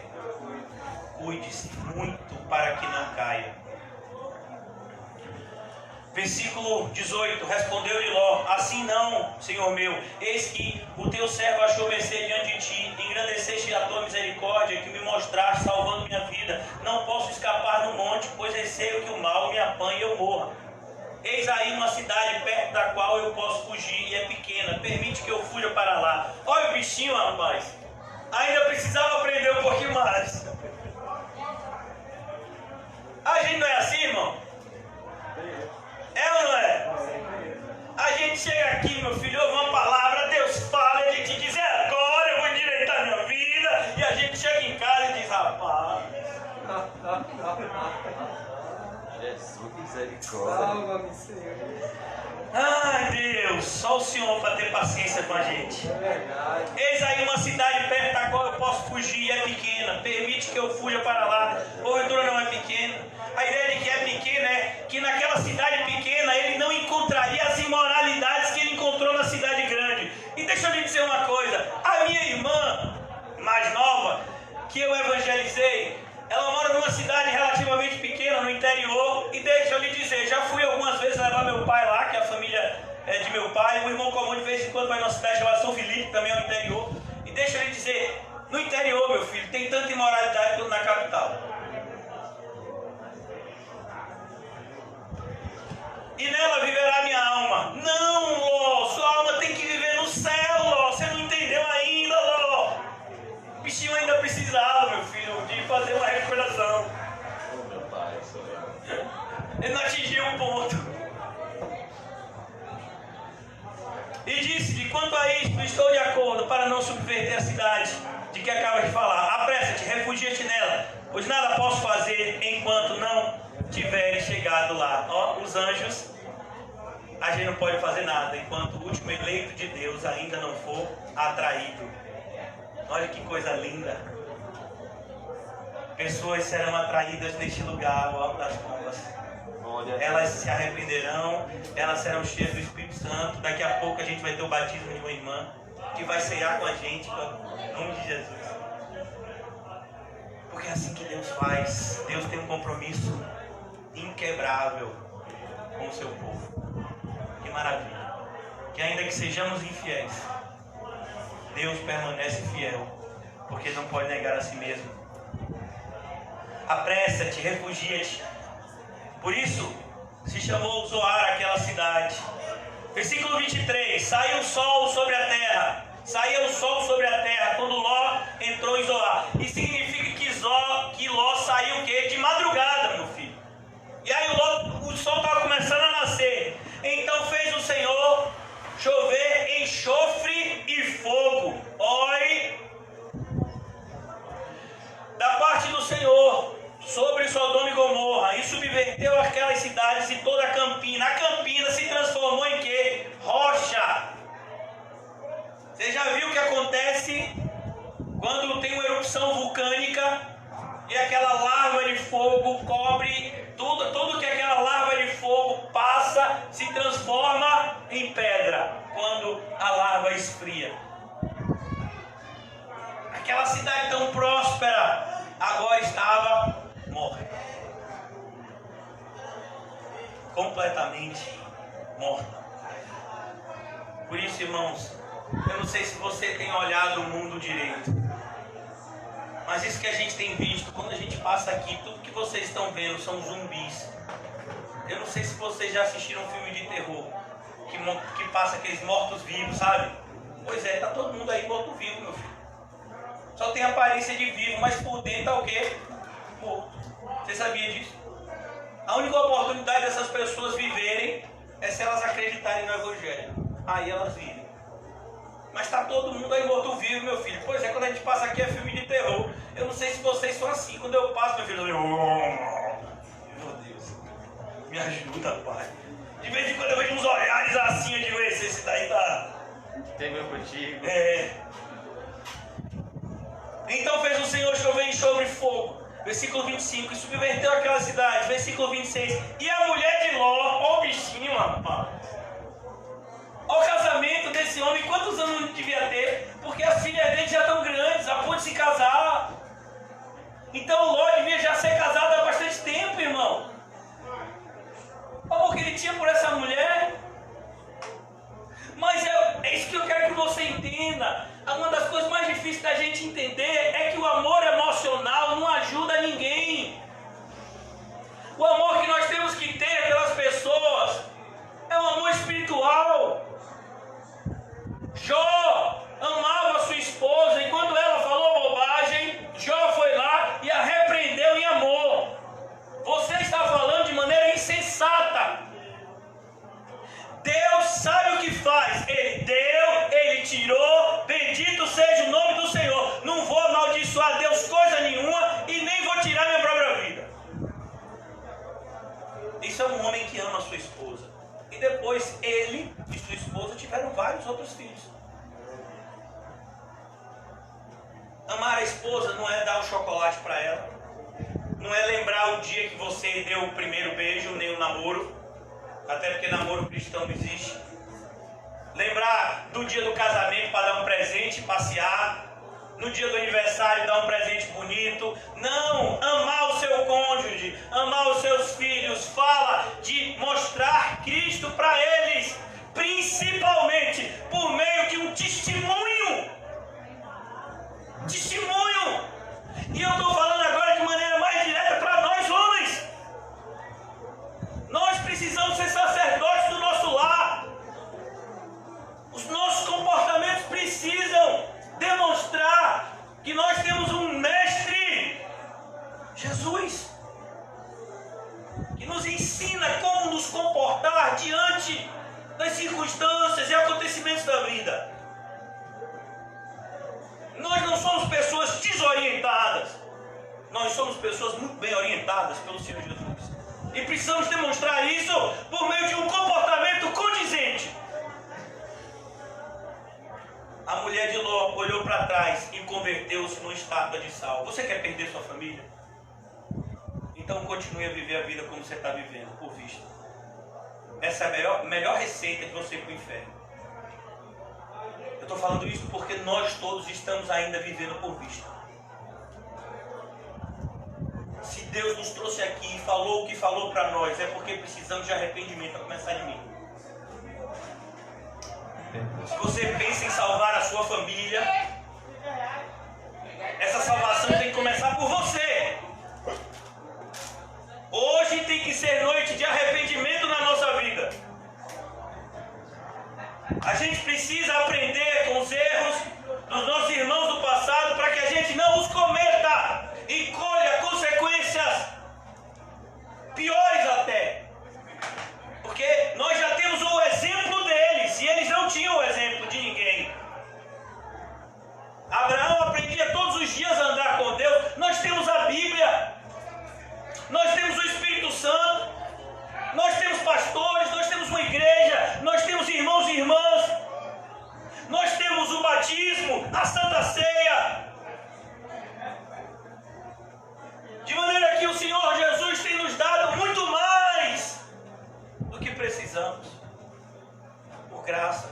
cuide-se muito para que não caia. Versículo 18: respondeu-lhe Ló: assim não, Senhor meu, eis que o teu servo achou mercê diante de ti, engrandeceste a tua misericórdia que me mostraste, salvando minha vida. Não posso escapar no monte, pois receio que o mal me apanhe e eu morra. Eis aí uma cidade perto da qual eu posso fugir, e é pequena, permite que eu fuja para lá. Olha o bichinho, rapaz, ainda precisava aprender um pouquinho mais. A gente não é assim, irmão? É ou não é? A gente chega aqui, meu filho, ouve uma palavra, Deus fala, e a gente diz, é agora, eu vou endireitar minha vida. E a gente chega em casa e diz, rapaz, Jesus, misericórdia. Salva-me, Senhor. ai Deus, só o Senhor para ter paciência com a gente. É verdade. Eis aí uma cidade perto da qual eu posso fugir, e é pequena, permite que eu fuja para lá. Porventura não é pequena. A ideia de que é pequena é que naquela cidade pequena ele não encontraria as imoralidades que ele encontrou na cidade grande. E deixa eu lhe dizer uma coisa, a minha irmã mais nova, que eu evangelizei, ela mora numa cidade relativamente pequena no interior, e deixa eu lhe dizer, já fui algumas vezes levar meu pai lá, que a família é de meu pai, um irmão comum de vez em quando vai numa cidade chamada São Felipe, também é no interior, e deixa eu lhe dizer, no interior, meu filho, tem tanta imoralidade quanto na capital. E nela viverá minha alma. Não, Ló, sua alma tem que viver no céu, Ló, você não entendeu ainda, Ló. O bichinho ainda precisava, meu filho, de fazer uma recuperação. Meu pai, sou eu. Ele não atingiu um ponto. E disse-lhe, quanto a isto, estou de acordo para não subverter a cidade de que acabas de falar. Apressa-te, refugia-te nela, pois nada posso fazer enquanto não tiverem chegado lá. Ó, os anjos, a gente não pode fazer nada enquanto o último eleito de Deus ainda não for atraído. Olha que coisa linda. Pessoas serão atraídas neste lugar, o Alto das Pombas. Elas se arrependerão, elas serão cheias do Espírito Santo. Daqui a pouco a gente vai ter o batismo de uma irmã que vai ceiar com a gente, em nome de Jesus. Porque é assim que Deus faz. Deus tem um compromisso inquebrável com o seu povo. Que maravilha. Que ainda que sejamos infiéis, Deus permanece fiel, porque não pode negar a si mesmo. Apressa-te, refugia-te. Por isso se chamou Zoar aquela cidade. Versículo 23: saiu o sol sobre a terra. Saía o sol sobre a terra quando Ló entrou em Zoar. E significa que Ló saiu o quê? De madrugada, meu filho. E aí o sol estava começando a nascer. Então fez o Senhor chover enxofre e fogo. Oi! Da parte do Senhor sobre Sodoma e Gomorra, e subverteu aquelas cidades e toda a campina. A campina se transformou em quê? Rocha. Você já viu o que acontece quando tem uma erupção vulcânica e aquela larva de fogo cobre tudo que aquela larva de fogo passa, se transforma em pedra quando a larva esfria. Aquela cidade tão próspera, agora estava morta. Completamente morta. Por isso, irmãos, eu não sei se você tem olhado o mundo direito, mas isso que a gente tem visto, quando a gente passa aqui, tudo que vocês estão vendo são zumbis. Eu não sei se vocês já assistiram um filme de terror que passa aqueles mortos-vivos, sabe? Pois é, tá todo mundo aí morto-vivo, meu filho. Só tem aparência de vivo, mas por dentro tá o quê? Morto. Você sabia disso? A única oportunidade dessas pessoas viverem é se elas acreditarem no Evangelho. Aí elas vivem. Mas tá todo mundo aí morto-vivo, meu filho. Pois é, quando a gente passa aqui é filme de terror. Eu não sei se vocês são assim. Quando eu passo, meu filho, meu Deus, me ajuda, pai. De vez em quando eu vejo uns olhares assim, eu digo, esse daí tá... Tem meu contigo. É. Então fez o Senhor chover enxofre e fogo. Versículo 25. E subverteu aquela cidade. Versículo 26. E a mulher de Ló, ó o bichinho, rapaz. Olha o casamento desse homem. Quantos anos ele devia ter? Porque as filhas dele já estão grandes, a ponto de se casar. Então Ló devia já ser casado há bastante tempo, irmão. O amor que ele tinha por essa mulher. Mas é isso que eu quero que você entenda. Uma das coisas mais difíceis da gente entender é que o amor emocional não ajuda ninguém. O amor que nós temos que ter pelas pessoas é um amor espiritual. Jó amava sua esposa e quando ela falou bobagem, Jó foi lá e a repreendeu em amor. Você está falando de maneira insensata. Deus sabe o que faz. Ele deu, Ele tirou. Bendito seja o nome do Senhor. Não vou amaldiçoar Deus coisa nenhuma e nem vou tirar minha própria vida. Isso é um homem que ama a sua esposa. E depois ele e sua esposa tiveram vários outros filhos. Amar a esposa não é dar um chocolate para ela. Não é lembrar o dia que você deu o primeiro beijo, nem o namoro. Até porque namoro cristão não existe. Lembrar do dia do casamento para dar um presente, passear. No dia do aniversário dar um presente bonito. Não, amar o seu cônjuge, amar os seus filhos. Fala de mostrar Cristo para eles. Principalmente por meio de um testemunho. Testemunho. E eu estou falando agora de maneira mais direta para nós homens. Nós precisamos ser sacerdotes do nosso lar. Os nossos comportamentos precisam demonstrar que nós temos um mestre, Jesus, que nos ensina como nos comportar diante das circunstâncias e acontecimentos da vida. Nós não somos pessoas desorientadas. Nós somos pessoas muito bem orientadas pelo Senhor Jesus. E precisamos demonstrar isso por meio de um comportamento condizente. A mulher de Ló olhou para trás e converteu-se numa estátua de sal. Você quer perder sua família? Então continue a viver a vida como você está vivendo, por vista. Essa é a melhor receita de você ir para o inferno. Eu estou falando isso porque nós todos estamos ainda vivendo por vista. Se Deus nos trouxe aqui e falou o que falou para nós, é porque precisamos de arrependimento, a começar de mim. Se você pensa em salvar a sua família, essa salvação tem que começar por você. Hoje tem que ser noite de arrependimento na nossa vida. A gente precisa aprender com os erros dos nossos irmãos do passado para que a gente não os cometa e colha consequências piores até. Porque nós já temos o exemplo deles e eles não tinham o exemplo de ninguém. Abraão aprendia todos os dias a andar com Deus. Nós temos a Bíblia, nós temos o Espírito Santo, nós temos pastores, nós temos uma igreja, nós temos irmãos e irmãs, nós temos o batismo, a Santa Ceia. De maneira que o Senhor Jesus tem nos dado muito mais do que precisamos, por graça.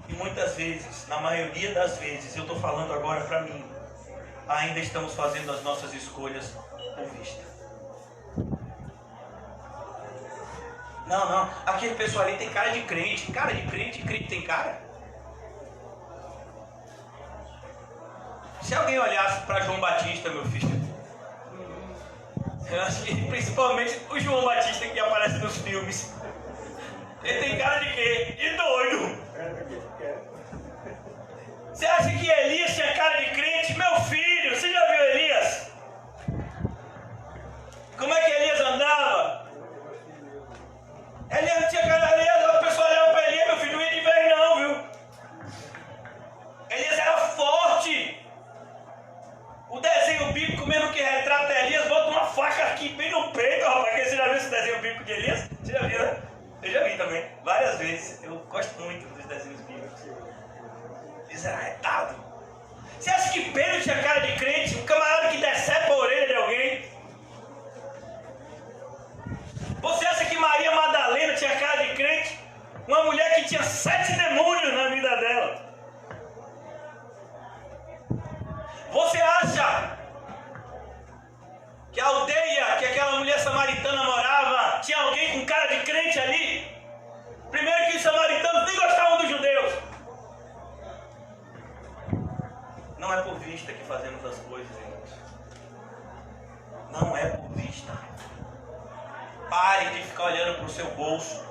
E muitas vezes, na maioria das vezes, eu estou falando agora para mim, ainda estamos fazendo as nossas escolhas por vista. Não, aquele pessoal ali tem cara de crente. Cara de crente tem cara? Se alguém olhasse para João Batista, meu filho, eu acho que principalmente o João Batista que aparece nos filmes, ele tem cara de quê? De doido. Você acha que Elias tinha cara de crente? Meu filho, você já viu Elias? Como é que Elias andava? Elias não tinha cara de Elias, o pessoal olhava para Elias, meu filho, não ia de vez não, viu? Elias era forte. O desenho bíblico mesmo que retrata Elias, bota uma faca aqui bem no peito, rapaz. Você já viu esse desenho bíblico de Elias? Você já viu, né? Eu já vi também, várias vezes. Eu gosto muito dos desenhos bíblicos. Elias era retado. Você acha que Pedro tinha cara de crente? Um camarada que decepa a orelha de alguém? Você acha que Maria Madalena tinha cara de crente? Uma mulher que tinha 7 demônios na vida dela. Você acha que a aldeia que aquela mulher samaritana morava tinha alguém com cara de crente ali? Primeiro que os samaritanos nem gostavam dos judeus. Não é por vista que fazemos as coisas, irmãos. Não é por vista. Pare de ficar olhando para o seu bolso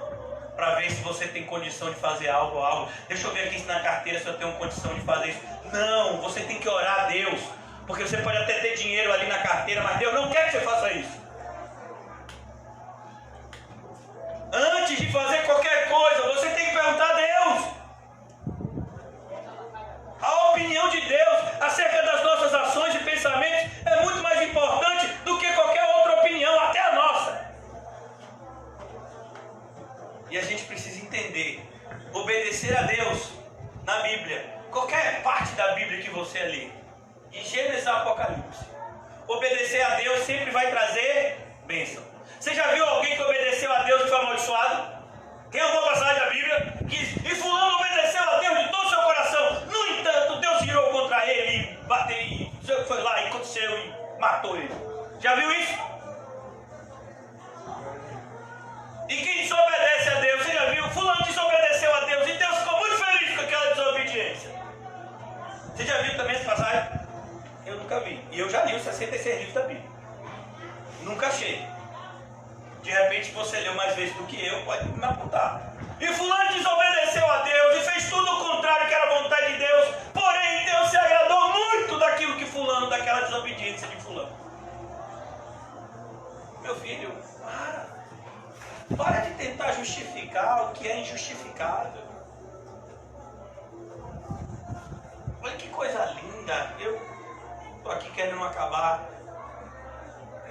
para ver se você tem condição de fazer algo ou algo. Deixa eu ver aqui na carteira se eu tenho condição de fazer isso. Não, você tem que orar a Deus. Porque você pode até ter dinheiro ali na carteira, mas Deus não quer que você faça isso. Antes de fazer qualquer coisa, você tem que perguntar a Deus. A opinião de Deus acerca das nossas ações e pensamentos é muito mais importante do que qualquer outra opinião, até a nossa. E a gente precisa entender, obedecer a Deus na Bíblia, qualquer parte da Bíblia que você lê, de Gênesis a Apocalipse, obedecer a Deus sempre vai trazer bênção. Você já viu alguém que obedeceu a Deus e foi amaldiçoado? Tem alguma passagem da Bíblia que e fulano obedeceu a Deus de todo o seu coração, no entanto Deus virou contra ele e bateu, e foi lá e aconteceu e matou ele? Já viu isso? E quem desobedece a Deus, você já viu? Fulano desobedeceu a Deus e Deus ficou muito feliz com aquela desobediência. Você já viu também essa passagem? Eu nunca vi. E eu já li os 66 livros da Bíblia. Nunca achei. De repente você leu mais vezes do que eu, pode me apontar. E fulano desobedeceu a Deus e fez tudo o contrário que era a vontade de Deus. Porém, Deus se agradou muito daquilo que fulano, daquela desobediência de fulano. Meu filho, para de tentar justificar o que é injustificável. Olha que coisa linda. Eu estou aqui querendo acabar.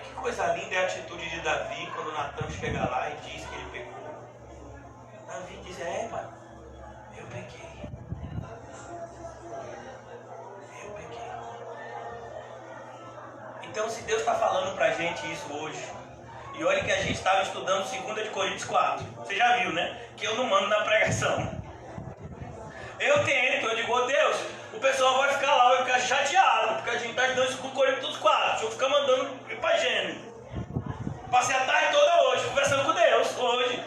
Que coisa linda é a atitude de Davi quando Natan chega lá e diz que ele pecou. Davi diz, pai, eu pequei. Eu pequei. Então se Deus está falando pra gente isso hoje, e olha que a gente estava estudando 2 Coríntios 4. Você já viu, né? Que eu não mando na pregação. Eu tento, eu digo, Deus, o pessoal vai ficar lá, vai ficar chateado, porque a gente está estudando 2 Coríntios 4. Deixa eu ficar mandando para Gênesis. Passei a tarde toda hoje, conversando com Deus, hoje.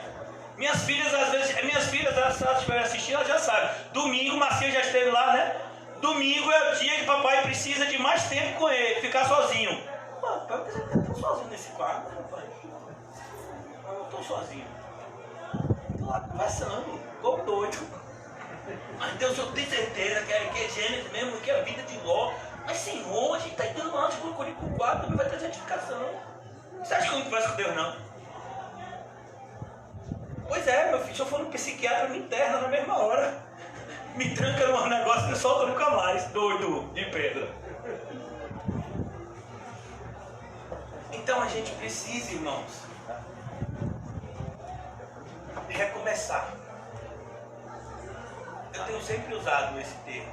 Minhas filhas, às vezes, se elas estiverem assistindo, elas já sabem. Domingo, Marcinha já esteve lá, né? Domingo é o dia que papai precisa de mais tempo com ele, ficar sozinho. Papai, você está sozinho nesse quarto, papai? Eu não estou sozinho. Estou lá conversando, igual doido. Mas Deus, eu tenho certeza que é Gênesis mesmo, que é a vida de Ló. Mas Senhor, a gente está entendendo lá de Coríntios 4, também vai ter santificação. Você acha que eu não converso com Deus, não? Pois é, meu filho, se eu for no psiquiatra, me interna na mesma hora. Me tranca num negócio e não solta nunca mais. Doido de pedra. Então a gente precisa, irmãos, recomeçar. Eu tenho sempre usado esse termo.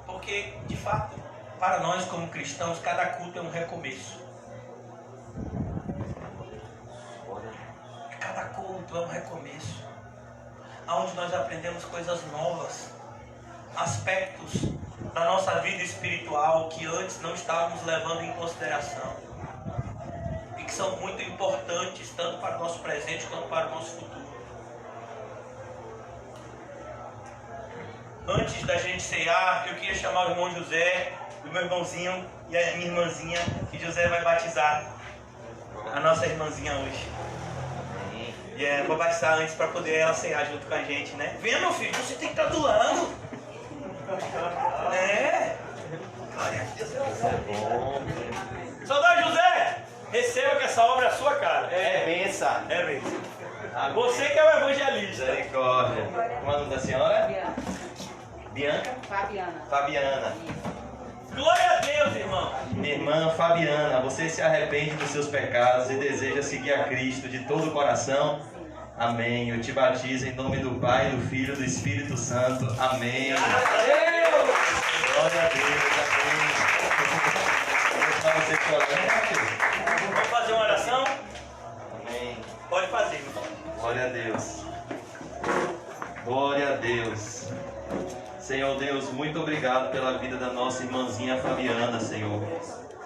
Porque, de fato, para nós como cristãos, cada culto é um recomeço. Cada culto é um recomeço. Onde nós aprendemos coisas novas, aspectos na nossa vida espiritual que antes não estávamos levando em consideração e que são muito importantes tanto para o nosso presente quanto para o nosso futuro. Antes da gente cear, eu queria chamar o irmão José, o meu irmãozinho e a minha irmãzinha, que José vai batizar a nossa irmãzinha hoje. E vou batizar antes para poder ela cear junto com a gente, né? Venha, meu filho, você tem que estar do lado. Glória a Deus. Saudade, José! Receba que essa obra é a sua cara. É benção. É mesmo. Amém. Você que é o evangelista. Misericórdia. Como é o nome da senhora? Bianca? Fabiana. Glória a Deus, irmão. Minha irmã Fabiana, você se arrepende dos seus pecados e deseja seguir a Cristo de todo o coração? Amém. Eu te batizo em nome do Pai, do Filho e do Espírito Santo. Amém. Glória a Deus. Amém. Você chorando. Vamos fazer uma oração? Amém. Pode fazer, meu irmão. Glória a Deus. Glória a Deus. Senhor Deus, muito obrigado pela vida da nossa irmãzinha Fabiana, Senhor.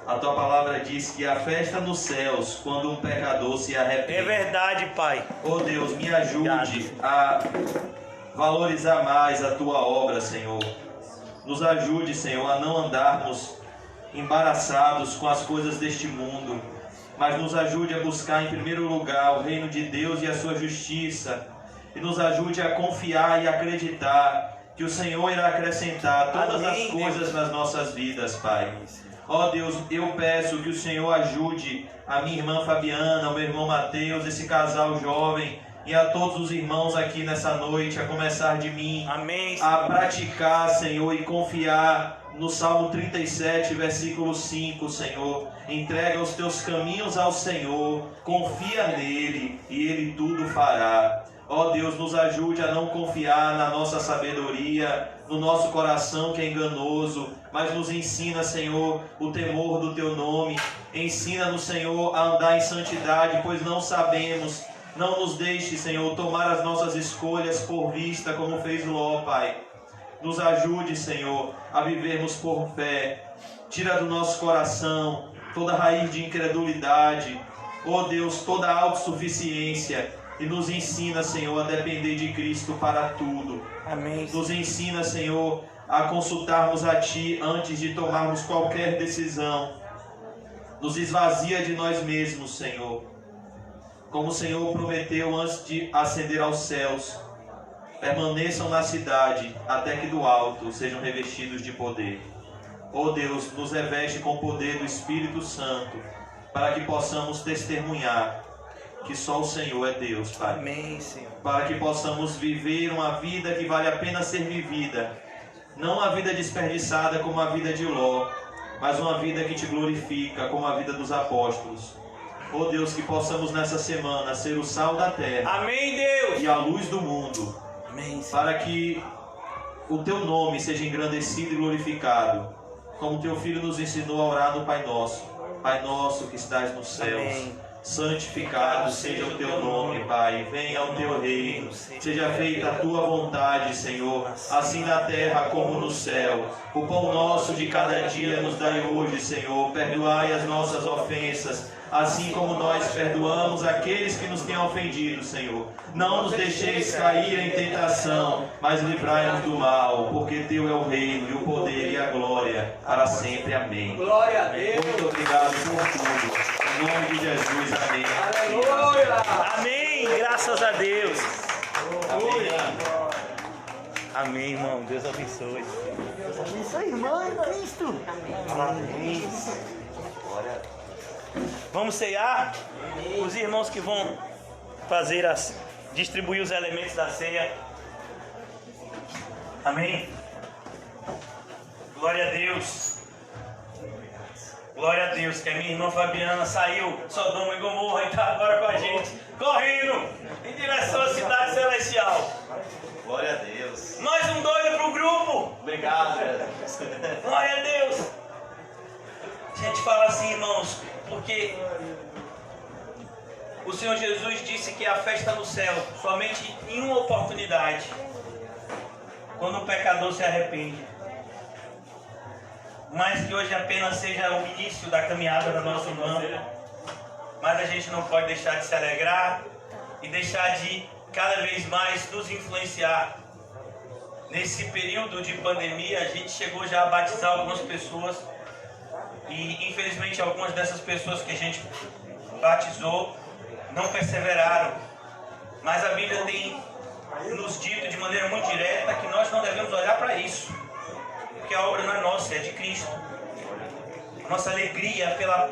A tua palavra diz que a festa nos céus quando um pecador se arrepende. É verdade, Pai. Oh Deus, me ajude a valorizar mais a tua obra, Senhor. Nos ajude, Senhor, a não andarmos embaraçados com as coisas deste mundo, mas nos ajude a buscar em primeiro lugar o reino de Deus e a sua justiça, e nos ajude a confiar e acreditar que o Senhor irá acrescentar todas as coisas nas nossas vidas, Pai. Ó Deus, eu peço que o Senhor ajude a minha irmã Fabiana, o meu irmão Mateus, esse casal jovem, e a todos os irmãos aqui nessa noite, a começar de mim, Amém, a praticar, Senhor, e confiar no Salmo 37, versículo 5, Senhor. Entrega os teus caminhos ao Senhor, confia nele e ele tudo fará. Ó Deus, nos ajude a não confiar na nossa sabedoria, no nosso coração que é enganoso, mas nos ensina, Senhor, o temor do teu nome. Ensina-nos, Senhor, a andar em santidade, pois não sabemos. Não nos deixe, Senhor, tomar as nossas escolhas por vista, como fez Ló, Pai. Nos ajude, Senhor, a vivermos por fé. Tira do nosso coração toda raiz de incredulidade. Ó Deus, toda autossuficiência. E nos ensina, Senhor, a depender de Cristo para tudo. Amém. Nos ensina, Senhor, a consultarmos a Ti antes de tomarmos qualquer decisão. Nos esvazia de nós mesmos, Senhor. Como o Senhor prometeu antes de ascender aos céus. Permaneçam na cidade até que do alto sejam revestidos de poder. Ó Deus, nos reveste com o poder do Espírito Santo, para que possamos testemunhar que só o Senhor é Deus, Pai. Amém, Senhor. Para que possamos viver uma vida que vale a pena ser vivida. Não uma vida desperdiçada como a vida de Ló, mas uma vida que te glorifica como a vida dos apóstolos. Oh Deus, que possamos nessa semana ser o sal da terra. Amém, Deus. E a luz do mundo. Amém, Senhor. Para que o teu nome seja engrandecido e glorificado. Como teu Filho nos ensinou a orar no Pai Nosso. Pai nosso que estás nos céus. Amém. Santificado seja o teu nome, Pai. Venha o teu reino. Seja feita a tua vontade, Senhor, assim na terra como no céu. O pão nosso de cada dia nos dai hoje, Senhor. Perdoai as nossas ofensas, assim como nós perdoamos aqueles que nos têm ofendido, Senhor. Não nos deixeis cair em tentação, mas livrai-nos do mal, porque teu é o reino, e o poder e a glória, para sempre. Amém. Glória a Deus. Muito obrigado por tudo. Em nome de Jesus, amém. Aleluia. Amém. Graças a Deus. Amém. Amém, irmão. Deus abençoe. Deus abençoe, irmão, em Cristo. Amém. Vamos ceiar? Os irmãos que vão fazer distribuir os elementos da ceia. Amém. Glória a Deus. Glória a Deus, que a minha irmã Fabiana saiu Sodoma e Gomorra e está agora com a gente, correndo em direção à cidade celestial. Glória a Deus. Mais um doido pro grupo. Obrigado. Glória a Deus. A gente fala assim, irmãos, porque o Senhor Jesus disse que a festa no céu somente em uma oportunidade, quando o pecador se arrepende. mas que hoje apenas seja o início da caminhada da nossa irmã. Mas a gente não pode deixar de se alegrar e deixar de cada vez mais nos influenciar. Nesse período de pandemia, a gente chegou já a batizar algumas pessoas e infelizmente algumas dessas pessoas que a gente batizou não perseveraram. Mas a Bíblia tem nos dito de maneira muito direta que nós não devemos olhar para isso, porque a obra não é nossa, é de Cristo. Nossa alegria pela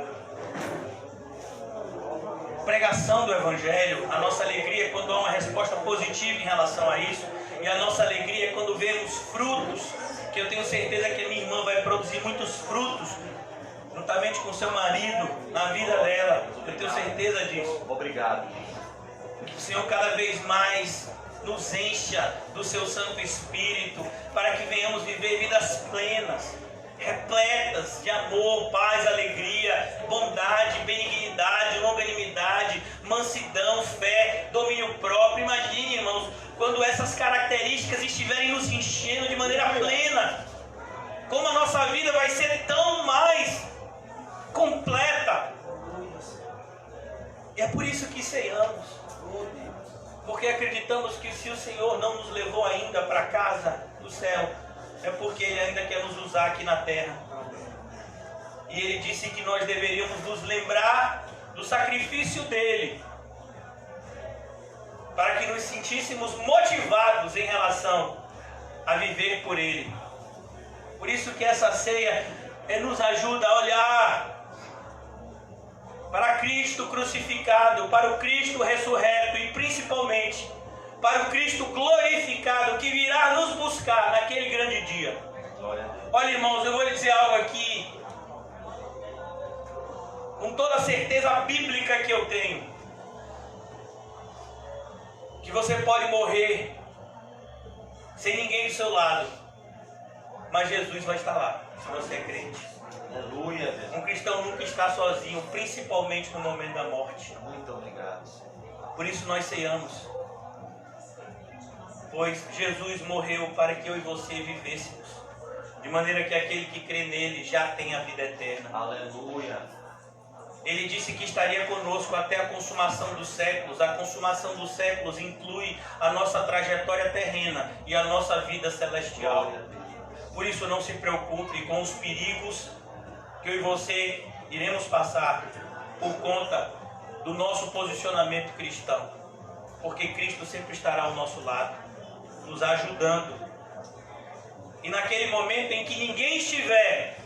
pregação do Evangelho, a nossa alegria é quando há uma resposta positiva em relação a isso, e a nossa alegria é quando vemos frutos, que eu tenho certeza que a minha irmã vai produzir muitos frutos, juntamente com seu marido, na vida dela. Eu tenho certeza disso. Obrigado. Que o Senhor cada vez mais nos encha do seu Santo Espírito, para que venhamos viver vidas plenas, repletas de amor, paz, alegria, bondade, benignidade, longanimidade, mansidão, fé, domínio próprio. Imagine, irmãos, quando essas características estiverem nos enchendo de maneira plena, como a nossa vida vai ser tão mais completa. E é por isso que ceiamos, porque acreditamos que se o Senhor não nos levou ainda para a casa do céu, é porque Ele ainda quer nos usar aqui na terra. E Ele disse que nós deveríamos nos lembrar do sacrifício dEle, para que nos sentíssemos motivados em relação a viver por Ele. Por isso que essa ceia nos ajuda a olhar para Cristo crucificado, para o Cristo ressurreto e principalmente para o Cristo glorificado que virá nos buscar naquele grande dia. Olha, irmãos, eu vou lhe dizer algo aqui com toda a certeza bíblica que eu tenho, que você pode morrer sem ninguém do seu lado, mas Jesus vai estar lá, se você é crente. Aleluia. Um cristão nunca está sozinho, principalmente no momento da morte. Muito obrigado. Por isso nós ceiamos, pois Jesus morreu para que eu e você vivêssemos, de maneira que aquele que crê nele já tem a vida eterna. Aleluia. Ele disse que estaria conosco até a consumação dos séculos. A consumação dos séculos inclui a nossa trajetória terrena e a nossa vida celestial. Por isso não se preocupe com os perigos que eu e você iremos passar por conta do nosso posicionamento cristão, porque Cristo sempre estará ao nosso lado, nos ajudando, e naquele momento em que ninguém estiver,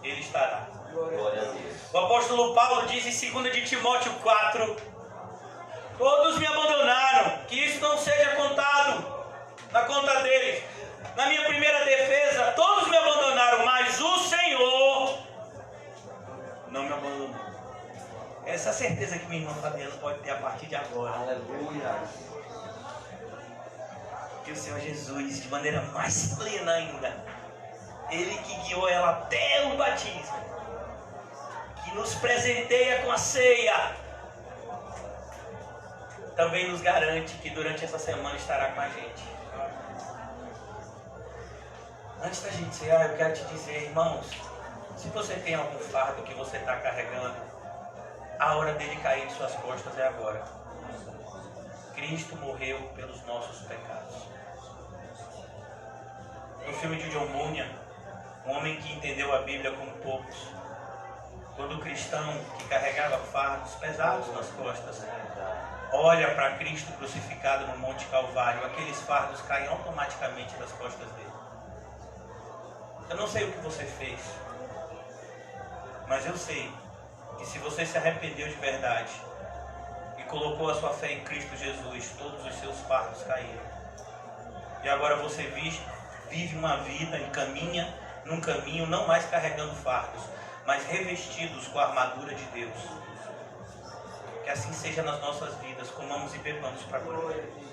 Ele estará. Glória a Deus. O apóstolo Paulo diz em 2 de Timóteo 4: todos me abandonaram, que isso não seja contado na conta deles. Na minha primeira defesa, todos me abandonaram, mas o Senhor não me abandonou. Essa certeza que minha irmã Fabiana pode ter a partir de agora. Aleluia. Que o Senhor Jesus, de maneira mais plena ainda, Ele que guiou ela até o batismo, que nos presenteia com a ceia, também nos garante que durante essa semana estará com a gente. Antes da gente cear, eu quero te dizer, irmãos, se você tem algum fardo que você está carregando, a hora dele cair de suas costas é agora. Cristo morreu pelos nossos pecados. No filme de John Bunyan, um homem que entendeu a Bíblia como poucos, todo cristão que carregava fardos pesados nas costas, olha para Cristo crucificado no Monte Calvário, aqueles fardos caem automaticamente das costas dele. Eu não sei o que você fez, mas eu sei que se você se arrependeu de verdade e colocou a sua fé em Cristo Jesus, todos os seus fardos caíram. E agora você vive uma vida e caminha num caminho não mais carregando fardos, mas revestidos com a armadura de Deus. Que assim seja nas nossas vidas, comamos e bebamos para a glória de Deus.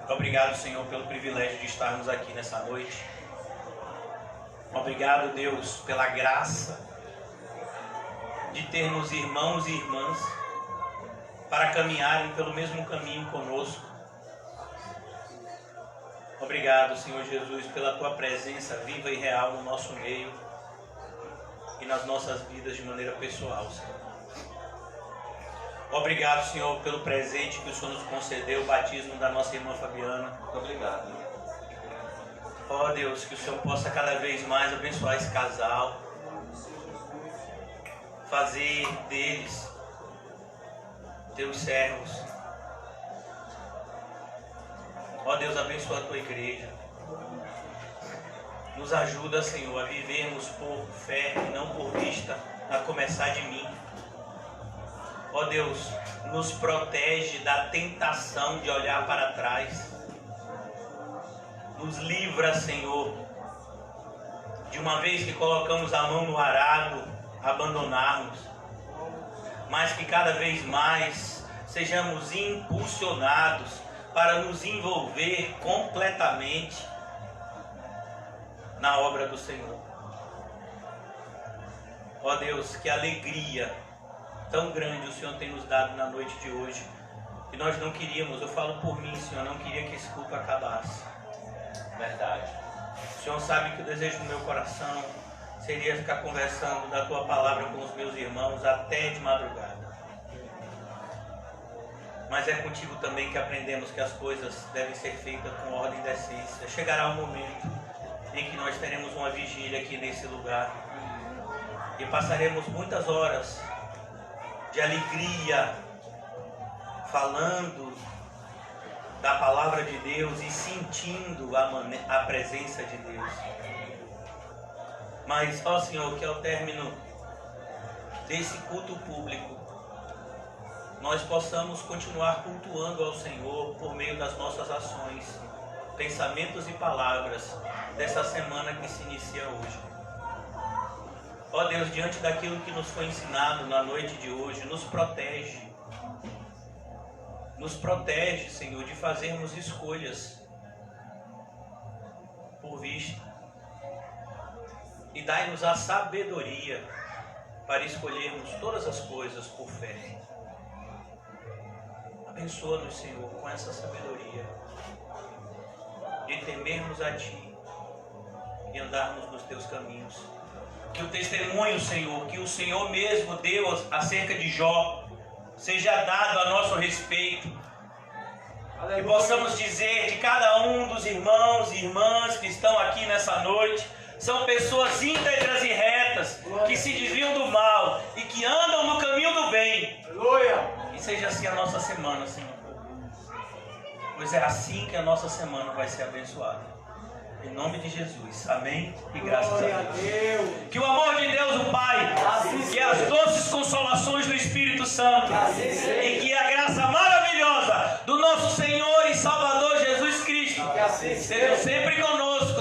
Obrigado, Senhor, pelo privilégio de estarmos aqui nessa noite. Obrigado, Deus, pela graça de termos irmãos e irmãs para caminharem pelo mesmo caminho conosco. Obrigado, Senhor Jesus, pela tua presença viva e real no nosso meio e nas nossas vidas de maneira pessoal, Senhor. Obrigado, Senhor, pelo presente que o Senhor nos concedeu, o batismo da nossa irmã Fabiana. Muito obrigado. Ó Deus, que o Senhor possa cada vez mais abençoar esse casal, fazer deles teus servos. Ó Deus, abençoa a tua igreja. Nos ajuda, Senhor, a vivermos por fé e não por vista, a começar de mim. Ó Deus, nos protege da tentação de olhar para trás. Nos livra, Senhor, de uma vez que colocamos a mão no arado, abandonarmos. Mas que cada vez mais sejamos impulsionados para nos envolver completamente na obra do Senhor. Ó Deus, que alegria tão grande o Senhor tem nos dado na noite de hoje, que nós não queríamos, eu falo por mim, Senhor, não queria que esse culto acabasse. Verdade. O Senhor sabe que o desejo do meu coração seria ficar conversando da tua palavra com os meus irmãos até de madrugada. Mas é contigo também que aprendemos que as coisas devem ser feitas com ordem e decência. Chegará um momento em que nós teremos uma vigília aqui nesse lugar e passaremos muitas horas de alegria falando da palavra de Deus e sentindo a presença de Deus. Mas, ó Senhor, que ao término desse culto público nós possamos continuar cultuando ao Senhor por meio das nossas ações, pensamentos e palavras dessa semana que se inicia hoje. Ó Deus, diante daquilo que nos foi ensinado na noite de hoje, nos protege. Nos protege, Senhor, de fazermos escolhas por vista. E dai-nos a sabedoria para escolhermos todas as coisas por fé. Abençoa-nos, Senhor, com essa sabedoria de temermos a Ti e andarmos nos Teus caminhos. Que o testemunho, Senhor, que o Senhor mesmo deu acerca de Jó, seja dado a nosso respeito. E possamos dizer de cada um dos irmãos e irmãs que estão aqui nessa noite, são pessoas íntegras e retas, que se desviam do mal e que andam no caminho do bem. Aleluia. E seja assim a nossa semana, Senhor. Pois é assim que a nossa semana vai ser abençoada. Em nome de Jesus. Amém. E graças a Deus. Que o amor de Deus, o Pai, que as doces consolações do Espírito Santo e que a graça maravilhosa do nosso Senhor e Salvador Jesus Cristo sejam sempre conosco